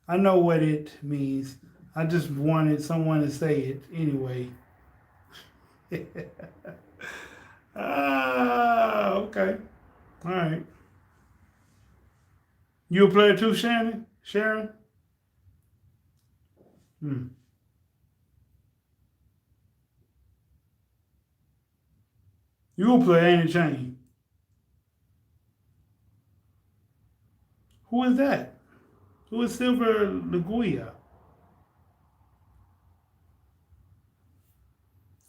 I know what it means. I just wanted someone to say it anyway. Okay. All right. You a player too, Shannon? Sharon? Hmm. You a player, ain't it, Shane? Who is that? Who is Silver Laguia?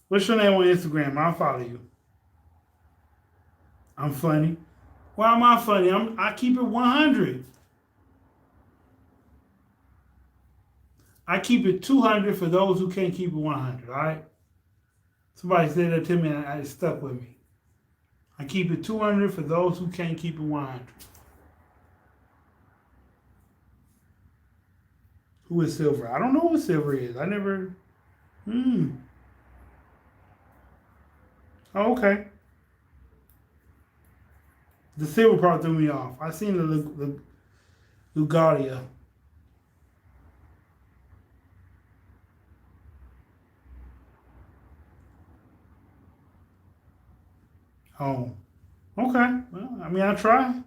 What's your name on Instagram? I'll follow you. I'm funny. Why am I funny? I keep it 100. I keep it 200 for those who can't keep it 100, all right? Somebody said that to me and it stuck with me. I keep it 200 for those who can't keep it 100. Who is Silver? I don't know who Silver is. I never. Hmm. Oh, okay. The Silver part threw me off. I seen the Lugaria. Oh. Okay. Well, I mean, I try.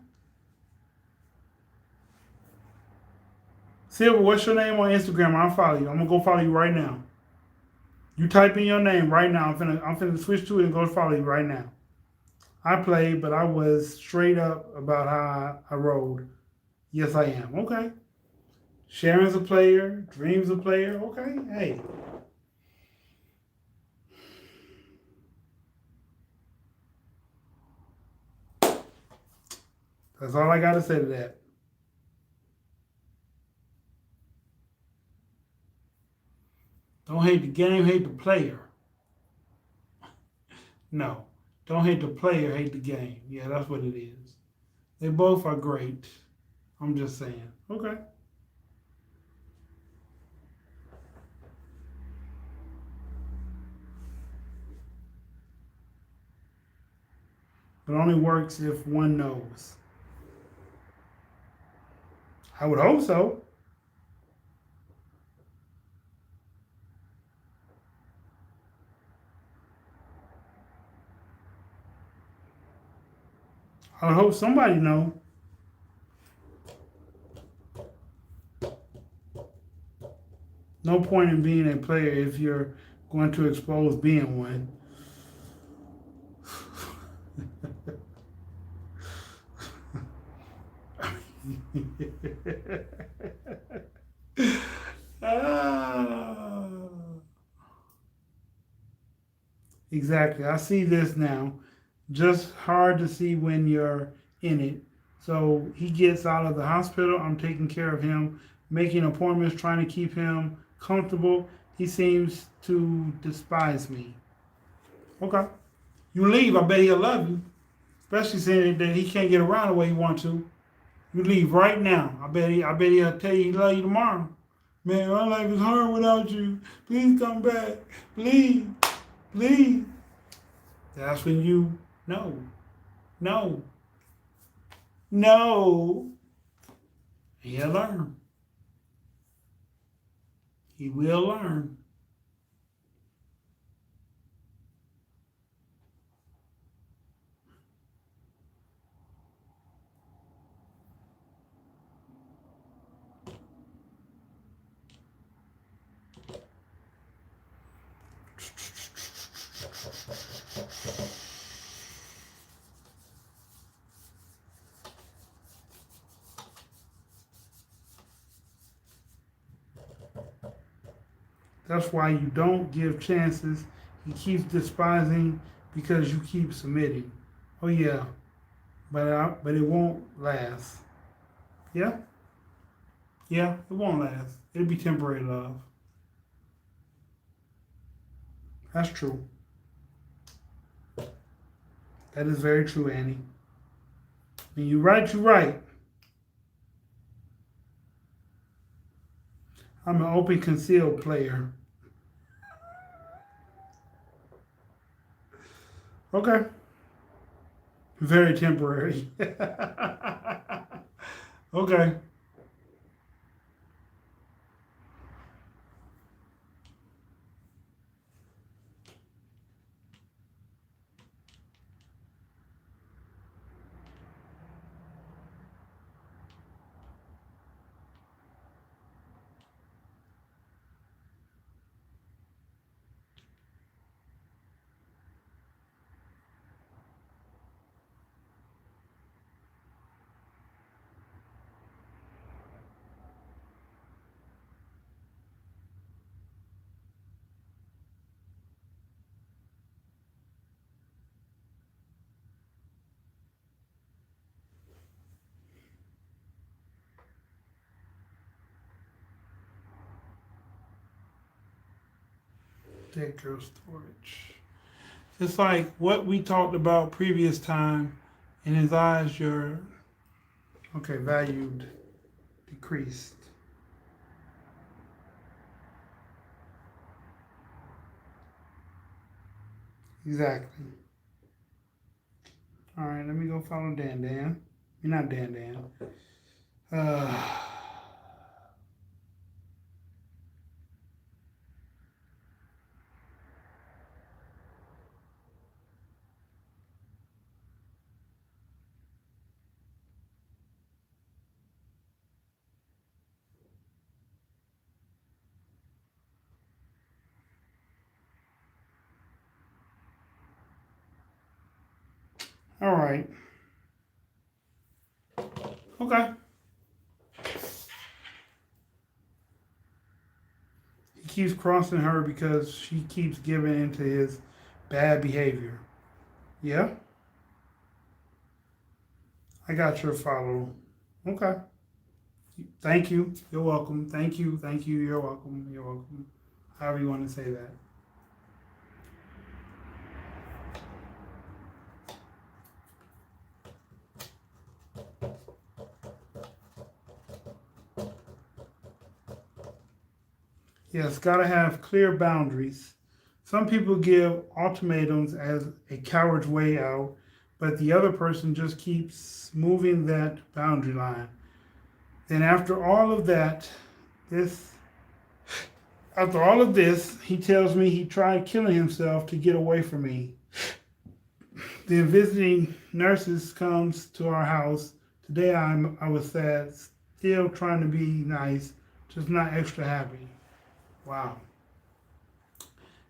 Silver, what's your name on Instagram? I'll follow you. I'm gonna go follow you right now. You type in your name right now. I'm finna switch to it and go follow you right now. I played, but I was straight up about how I rolled. Yes, I am. Okay. Sharon's a player. Dream's a player. Okay. Hey. That's all I got to say to that. Don't hate the game, hate the player. No. Don't hate the player, hate the game. Yeah, that's what it is. They both are great. I'm just saying. Okay. It only works if one knows. I would hope so. I would hope somebody know. No point in being a player if you're going to expose being one. Ah. Exactly. I see this now. Just hard to see when you're in it. So he gets out of the hospital. I'm taking care of him, making appointments, trying to keep him comfortable. He seems to despise me. Okay. You leave, I bet he'll love you. Especially saying that he can't get around the way he wants to. You leave right now. I bet he'll tell you he love you tomorrow. Man, my life is hard without you. Please come back. Please. Please. That's when you know. No. No. He'll learn. He will learn. That's why you don't give chances. He keeps despising because you keep submitting. Oh yeah, but it won't last. Yeah, yeah, it won't last. It'll be temporary love. That's true. That is very true, Annie. When you right, you right. I'm an open concealed player. Okay. Very temporary. Okay. Dead girl storage. It's like what we talked about previous time. In his eyes, your valued decreased. Exactly. All right, let me go follow Dan Dan. You're not Dan Dan. All right. Okay. He keeps crossing her because she keeps giving into his bad behavior. Yeah? I got your follow. Okay. Thank you. You're welcome. Thank you. Thank you. You're welcome. You're welcome. However you want to say that. Yes, gotta have clear boundaries. Some people give ultimatums as a coward's way out, but the other person just keeps moving that boundary line. Then this after all of this, he tells me he tried killing himself to get away from me. Then visiting nurses comes to our house. Today I was sad, still trying to be nice, just not extra happy. Wow.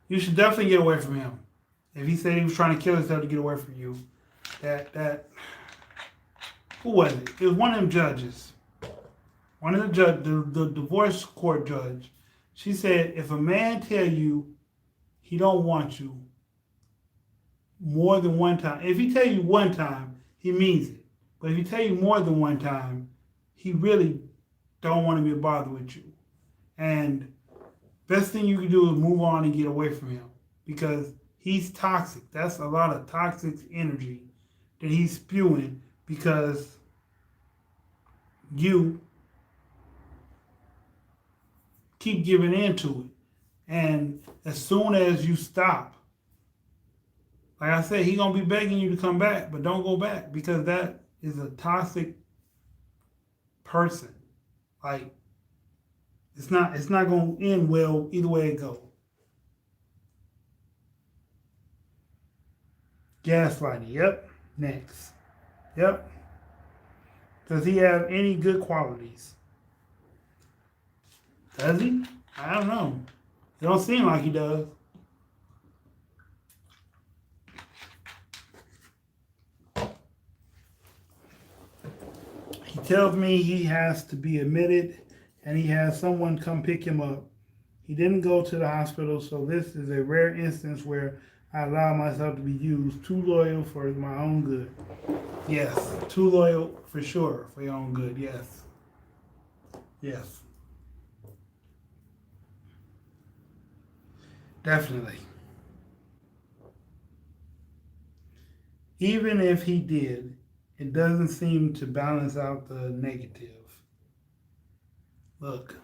You should definitely get away from him. If he said he was trying to kill himself to get away from you, that who was it? It was one of them judges. One of the divorce court judge. She said, if a man tell you he don't want you more than one time, if he tell you one time, he means it. But if he tell you more than one time, he really don't want to be bothered with you. And best thing you can do is move on and get away from him because he's toxic. That's a lot of toxic energy that he's spewing because you keep giving into it. And as soon as you stop, like I said, he's gonna be begging you to come back, but don't go back because that is a toxic person. Like it's not gonna end well either way it goes. Gaslighting, yep. Next. Yep. Does he have any good qualities? Does he? I don't know. It don't seem like he does. He tells me he has to be admitted and he has someone come pick him up. He didn't go to the hospital, so this is a rare instance where I allow myself to be used. Too loyal for my own good. Yes, too loyal for sure for your own good. Yes. Yes. Definitely. Even if he did, it doesn't seem to balance out the negative. Look,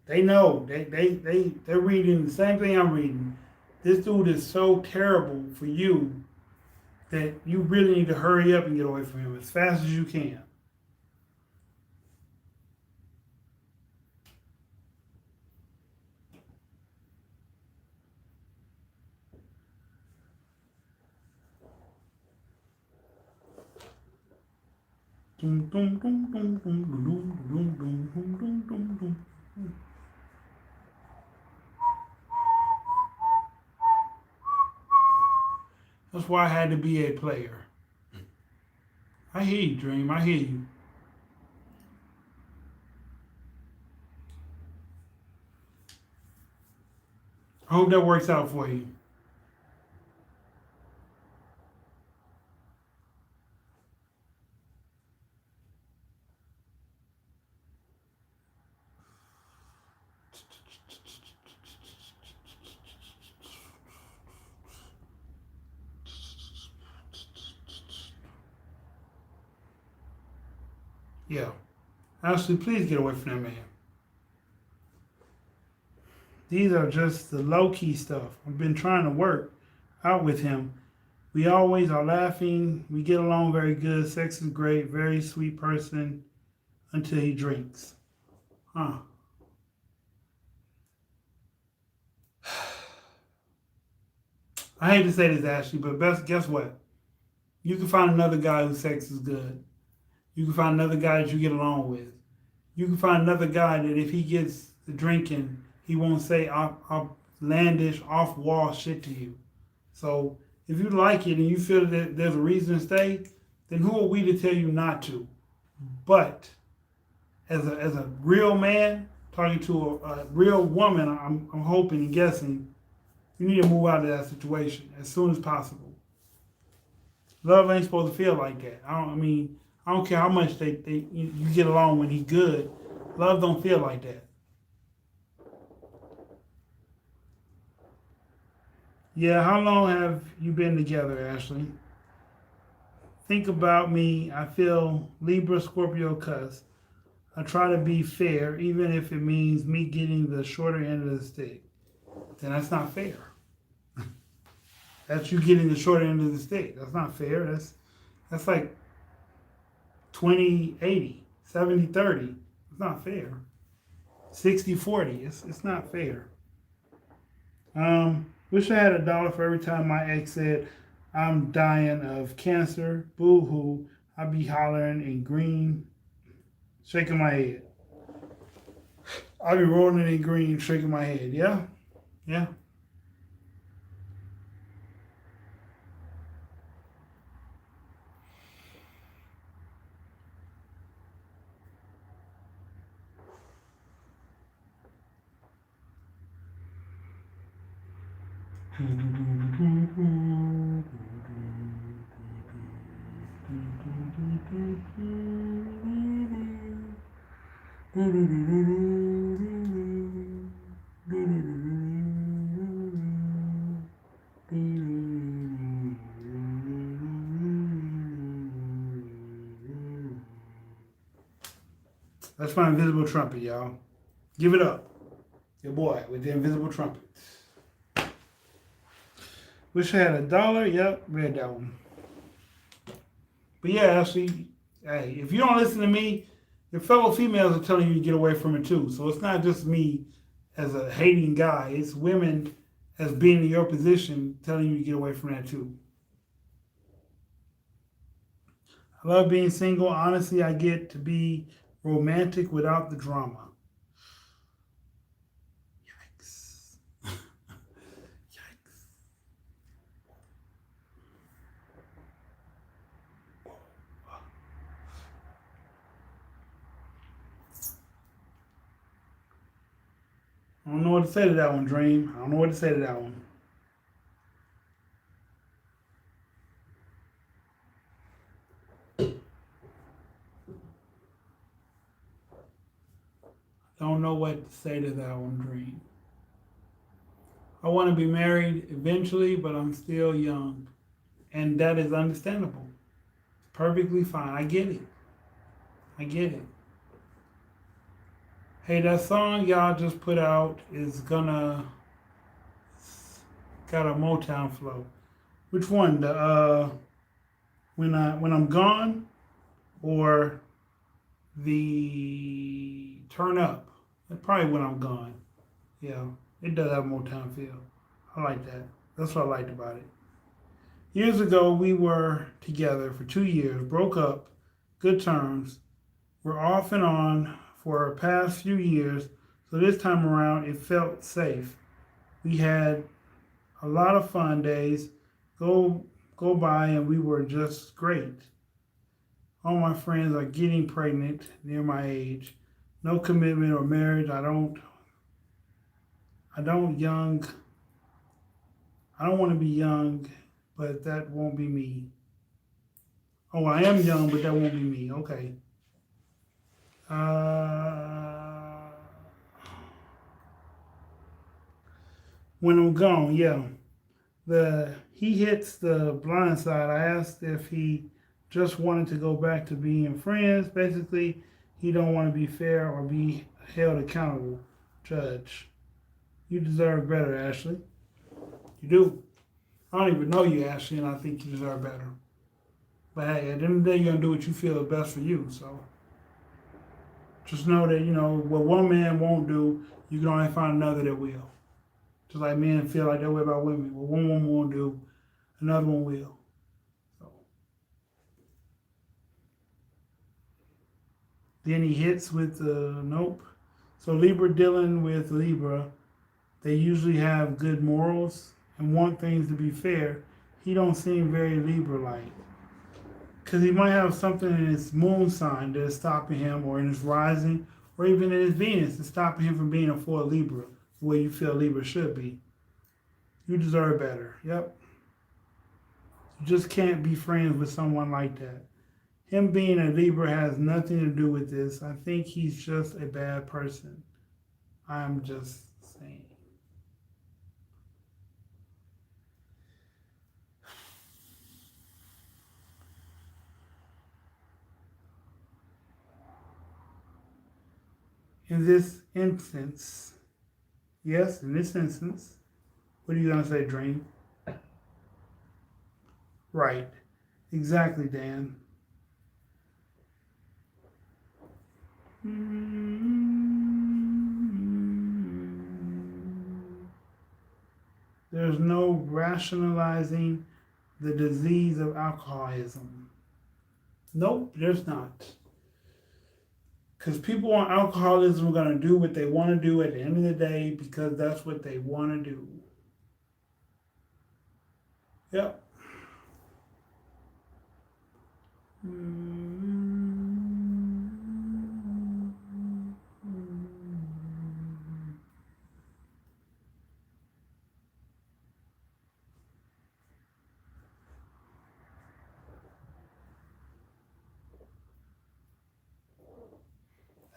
they know. They're reading the same thing I'm reading. This dude is so terrible for you that you really need to hurry up and get away from him as fast as you can. That's why I had to be a player. I hear you, Dream. I hear you. I hope that works out for you. Yeah. Ashley, please get away from that man. These are just the low key stuff. I've been trying to work out with him. We always are laughing. We get along very good. Sex is great. Very sweet person until he drinks. Huh. I hate to say this, Ashley, but guess what? You can find another guy whose sex is good. You can find another guy that you get along with. You can find another guy that if he gets the drinking, he won't say outlandish, off-wall shit to you. So if you like it and you feel that there's a reason to stay, then who are we to tell you not to? But as a real man talking to a real woman, I'm hoping and guessing you need to move out of that situation as soon as possible. Love ain't supposed to feel like that. I don't care how much you get along when he's good. Love don't feel like that. Yeah, how long have you been together, Ashley? Think about me. I feel Libra, Scorpio, cuss. I try to be fair, even if it means me getting the shorter end of the stick. Then that's not fair. That's you getting the shorter end of the stick. That's not fair. That's like 20-80, 70-30. It's not fair. 60-40. It's not fair. Wish I had $1 for every time my ex said I'm dying of cancer. Boo hoo. I be hollering in green, shaking my head. I be rolling in green, shaking my head. Yeah, yeah. That's my invisible trumpet, y'all. Give it up. Your boy with the invisible trumpet. Wish I had $1. Yep, read that one. But yeah, Ashley, hey, if you don't listen to me, your fellow females are telling you to get away from it too. So it's not just me as a hating guy. It's women as being in your position telling you to get away from that too. I love being single. Honestly, I get to be romantic without the drama. Yikes. Yikes. I don't know what to say to that one, Dream. I don't know what to say to that one. I don't know what to say to that one, Dream. I want to be married eventually, but I'm still young. And that is understandable. Perfectly fine. I get it. I get it. Hey, that song y'all just put out is got a Motown flow. Which one? The when I'm gone or the turn up? Probably when I'm gone. Yeah, it does have a Motown feel. I like that. That's what I liked about it. Years ago, we were together for 2 years, broke up, good terms. We're off and on for the past few years, so this time around it felt safe. We had a lot of fun days go by and we were just great. All my friends are getting pregnant near my age. No commitment or marriage. I don't want to be young, but that won't be me. Oh, I am young, but that won't be me. Okay. Uh, when I'm gone, yeah. He hits the blind side. I asked if he just wanted to go back to being friends. Basically, he don't want to be fair or be held accountable. Judge, you deserve better, Ashley. You do. I don't even know you, Ashley, and I think you deserve better. But hey, at the end of the day, you're gonna do what you feel is best for you. So just know that what one man won't do, you can only find another that will. Just like men feel like that way about women. What one woman won't do, another one will. So then he hits with nope. So Libra dealing with Libra, they usually have good morals and want things to be fair. He don't seem very Libra-like. Because he might have something in his moon sign that is stopping him, or in his rising, or even in his Venus that's stopping him from being a full Libra, the way you feel Libra should be. You deserve better. Yep. You just can't be friends with someone like that. Him being a Libra has nothing to do with this. I think he's just a bad person. I'm just saying. In this instance, yes, in this instance, what are you going to say, Dream? Right. Exactly, Dan. There's no rationalizing the disease of alcoholism. Nope, there's not. Because people on alcoholism are going to do what they want to do at the end of the day because that's what they want to do. Yep.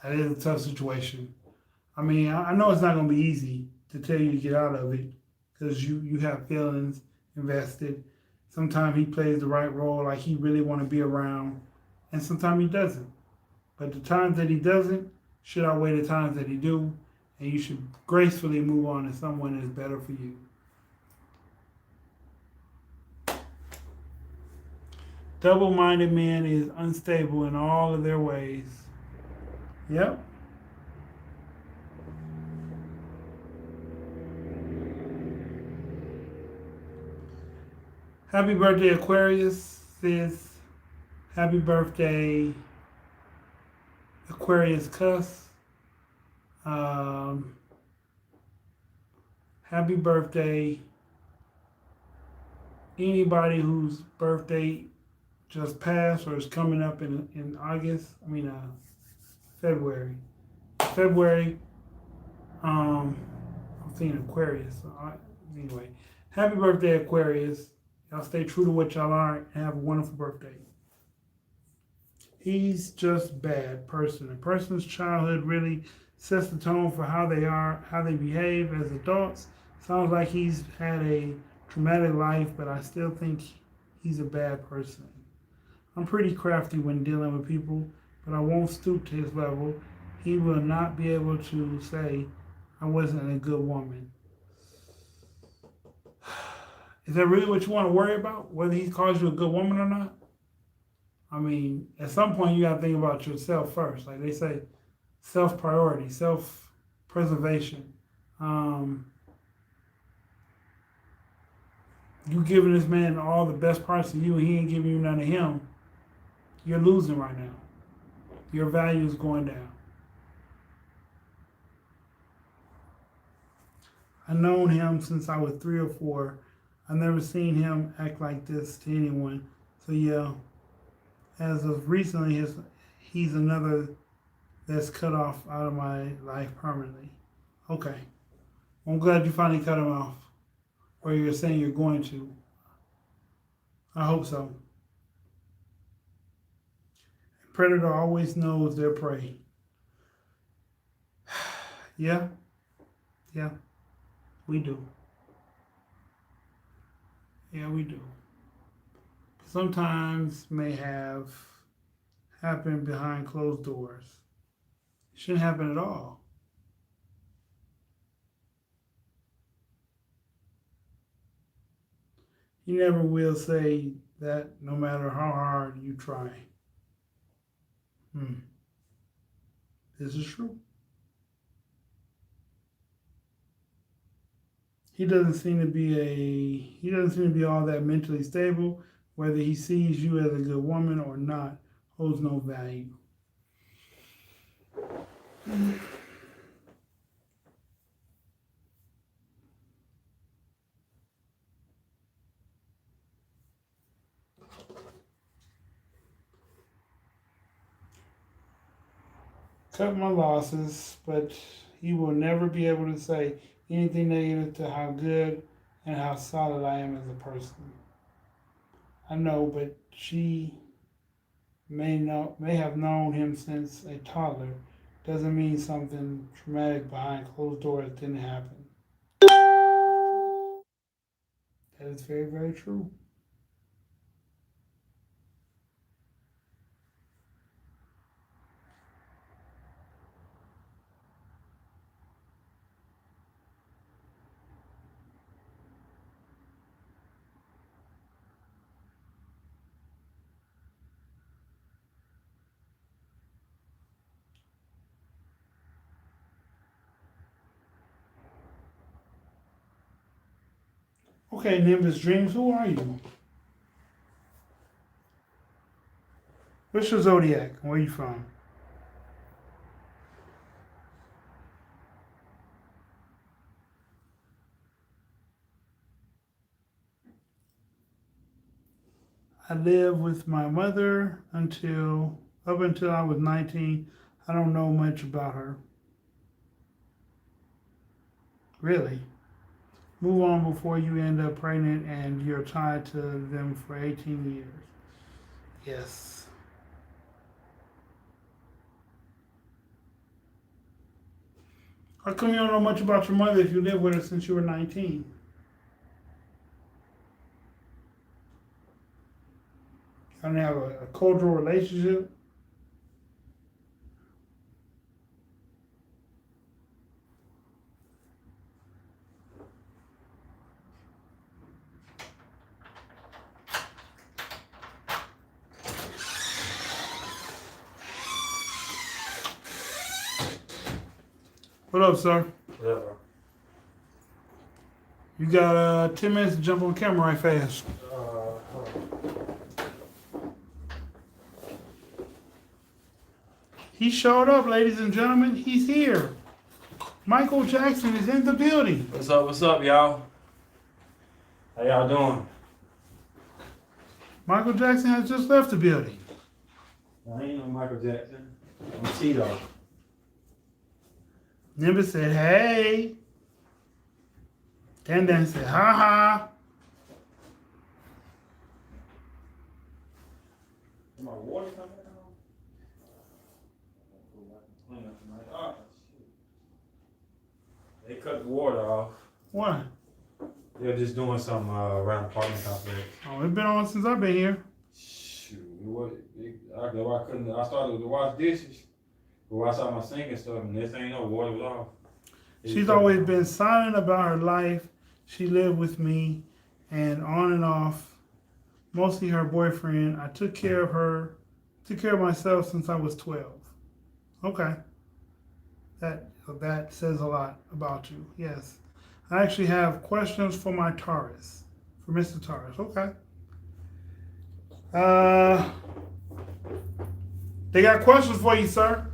That is a tough situation. I mean, I know it's not going to be easy to tell you to get out of it because you have feelings invested. Sometimes he plays the right role, like he really want to be around, and sometimes he doesn't. But the times that he doesn't should outweigh the times that he do, and you should gracefully move on to someone that is better for you. Double-minded man is unstable in all of their ways. Yep. Happy birthday, Aquarius, sis. Happy birthday, Aquarius Cuss. Happy birthday, anybody whose birthday just passed or is coming up in February. February, I'm thinking Aquarius. So anyway, happy birthday, Aquarius. Y'all stay true to what y'all are and have a wonderful birthday. He's just a bad person. A person's childhood really sets the tone for how they are, how they behave as adults. Sounds like he's had a traumatic life, but I still think he's a bad person. I'm pretty crafty when dealing with people, but I won't stoop to his level. He will not be able to say I wasn't a good woman. Is that really what you want to worry about? Whether he calls you a good woman or not? I mean, at some point you got to think about yourself first. Like they say, self-priority, self-preservation. You giving this man all the best parts of you and he ain't giving you none of him. You're losing right now. Your value is going down. I've known him since I was 3 or 4. I've never seen him act like this to anyone. So yeah, as of recently, he's another that's cut off out of my life permanently. Okay. I'm glad you finally cut him off. Or you're saying you're going to. I hope so. Predator always knows their prey. Yeah, we do. Yeah, we do. sometimes may have happened behind closed doors. It shouldn't happen at all. He never will say that no matter how hard you try. Hmm. This is true. He doesn't seem to be all that mentally stable. Whether he sees you as a good woman or not holds no value. Cut my losses, but he will never be able to say anything negative to how good and how solid I am as a person. I know, but she may have known him since a toddler. Doesn't mean something traumatic behind closed doors didn't happen. That is very, very true. Okay, Nimbus Dreams, who are you? What's your zodiac? Where are you from? I lived with my mother up until I was 19. I don't know much about her. Really. Move on before you end up pregnant and you're tied to them for 18 years. Yes. How come you don't know much about your mother if you lived with her since you were 19? I don't have a cultural relationship. What up, sir? Whatever. You got 10 minutes to jump on camera right fast. He showed up, ladies and gentlemen. He's here. Michael Jackson is in the building. What's up, y'all? How y'all doing? Michael Jackson has just left the building. I ain't no Michael Jackson. I'm Tito. Nimbus said, hey. Dan said, ha ha. Is my water coming out? Oh, shit. They cut the water off. What? They're just doing something around the apartment complex. Oh, it's been on since I've been here. Shoot, I started to wash dishes, go outside my sink and stuff, and this ain't no water was off. She's always been silent about her life. She lived with me and on and off, mostly her boyfriend. I took care of her, took care of myself since I was 12. Okay. That says a lot about you. Yes. I actually have questions for my Taurus, for Mr. Taurus. Okay. They got questions for you, sir.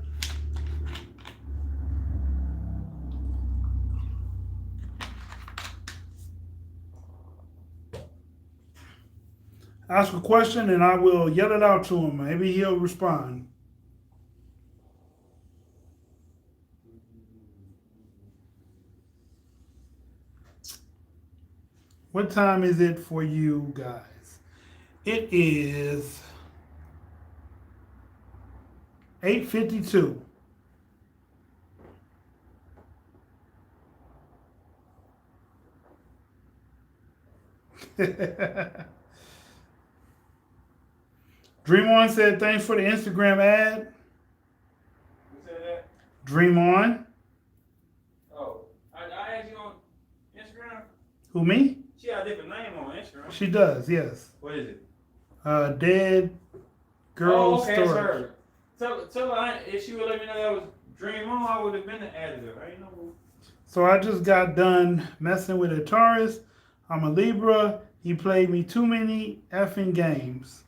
Ask a question and I will yell it out to him. Maybe he'll respond. What time is it for you guys? It is 8:52. Dream On said, thanks for the Instagram ad. Who said that? Dream On. Oh, I asked you on Instagram. Who, me? She got a different name on Instagram. She does, yes. What is it? Dead Girl okay, Story. that's her. Tell her if she would let me know that was Dream On, I would have been the editor. I ain't know. So I just got done messing with a Taurus. I'm a Libra. He played me too many effing games.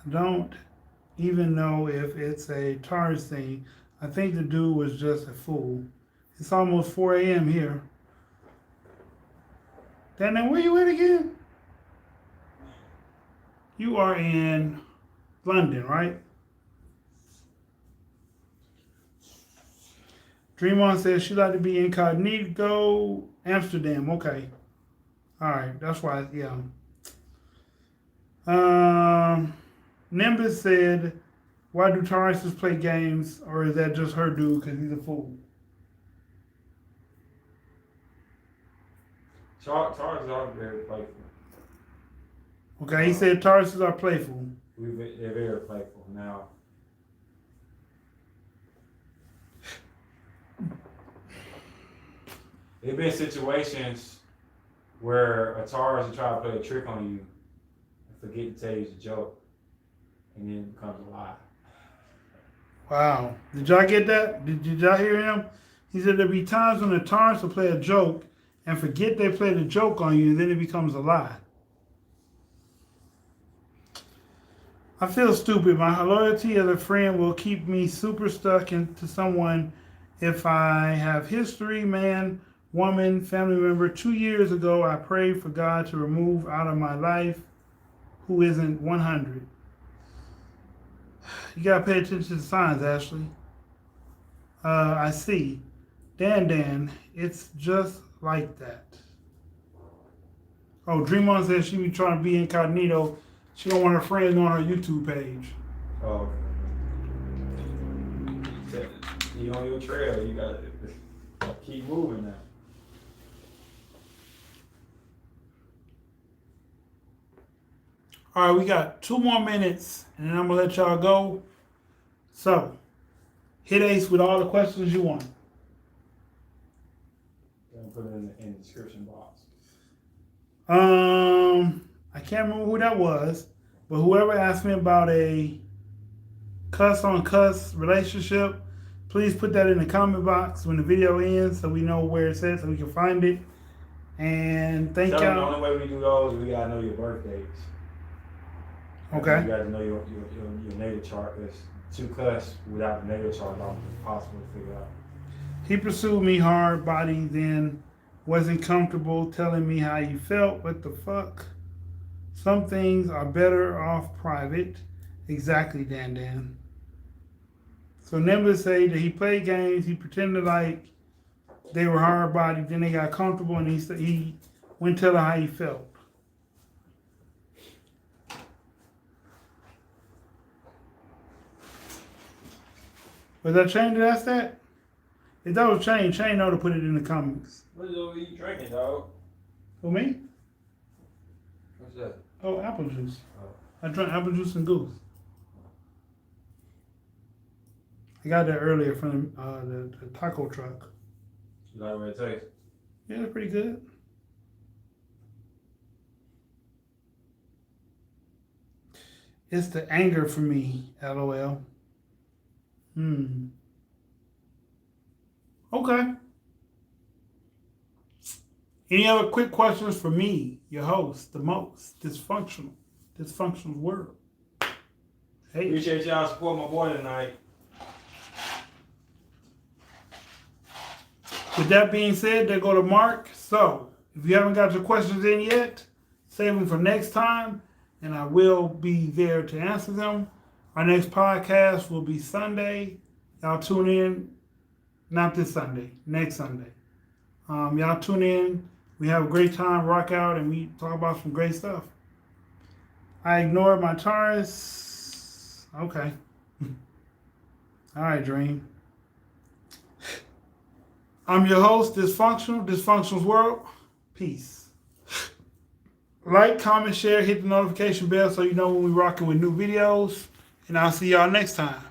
I don't even know if it's a Taurus thing. I think the dude was just a fool. It's almost 4 a.m. here. Then where you at again? You are in London, right? Dream On says she'd like to be incognito. Amsterdam, okay. All right, that's why, yeah. Nimbus said, why do Tauruses play games, or is that just her dude because he's a fool? Tauruses are very playful. Okay, he said Tauruses are playful. They're very playful. Now, there have been situations where a Taurus will try to play a trick on you and forget to tell you it's a joke, and then it becomes a lie. Wow. Did y'all get that? Did y'all hear him? He said there'll be times when a Taurus will play a joke and forget they played a joke on you, and then it becomes a lie. I feel stupid. My loyalty as a friend will keep me super stuck into someone if I have history, man, woman, family member. 2 years ago, I prayed for God to remove out of my life who isn't 100. You gotta pay attention to the signs, Ashley. I see. Dan, it's just like that. Oh, Dream On says she be trying to be incognito. She don't want her friends on her YouTube page. Oh, okay. You on your trail, you gotta keep moving now. All right, we got 2 more minutes, and then I'm gonna let y'all go. So, hit Ace with all the questions you want. Put it in the description box. I can't remember who that was, but whoever asked me about a cuss on cuss relationship, please put that in the comment box when the video ends so we know where it's at so we can find it. And thank Tell them y'all. the only way we do those, we gotta know your birth dates. Okay. You gotta know your natal chart. Because to cuss without the natal chart is almost impossible to figure out. He pursued me hard body, then wasn't comfortable telling me how he felt. What the fuck? Some things are better off private. Exactly, Dan. So Nimbus say that he played games, he pretended like they were hard bodied, then they got comfortable and he went tell her how he felt. Was that Shane that asked that? If that was Shane know to put it in the comments. What is over you drinking, dog? Who, me? What's that? Oh, apple juice. Oh. I drank apple juice and goose. I got that earlier from the taco truck. You like what it tastes? Yeah, it's pretty good. It's the anger for me, LOL. Okay. Any other quick questions for me, your host, the most dysfunctional world? Hey. Appreciate y'all support my boy tonight. With that being said, they go to Mark. So, if you haven't got your questions in yet, save them for next time, and I will be there to answer them. Our next podcast will be Sunday. Y'all tune in. Not this Sunday, next Sunday. Y'all tune in. We have a great time, rock out, and we talk about some great stuff. I ignored my Taurus. Okay. All right, Dream. I'm your host, Dysfunctional's World. Peace. Like, comment, share, hit the notification bell so you know when we're rocking with new videos. And I'll see y'all next time.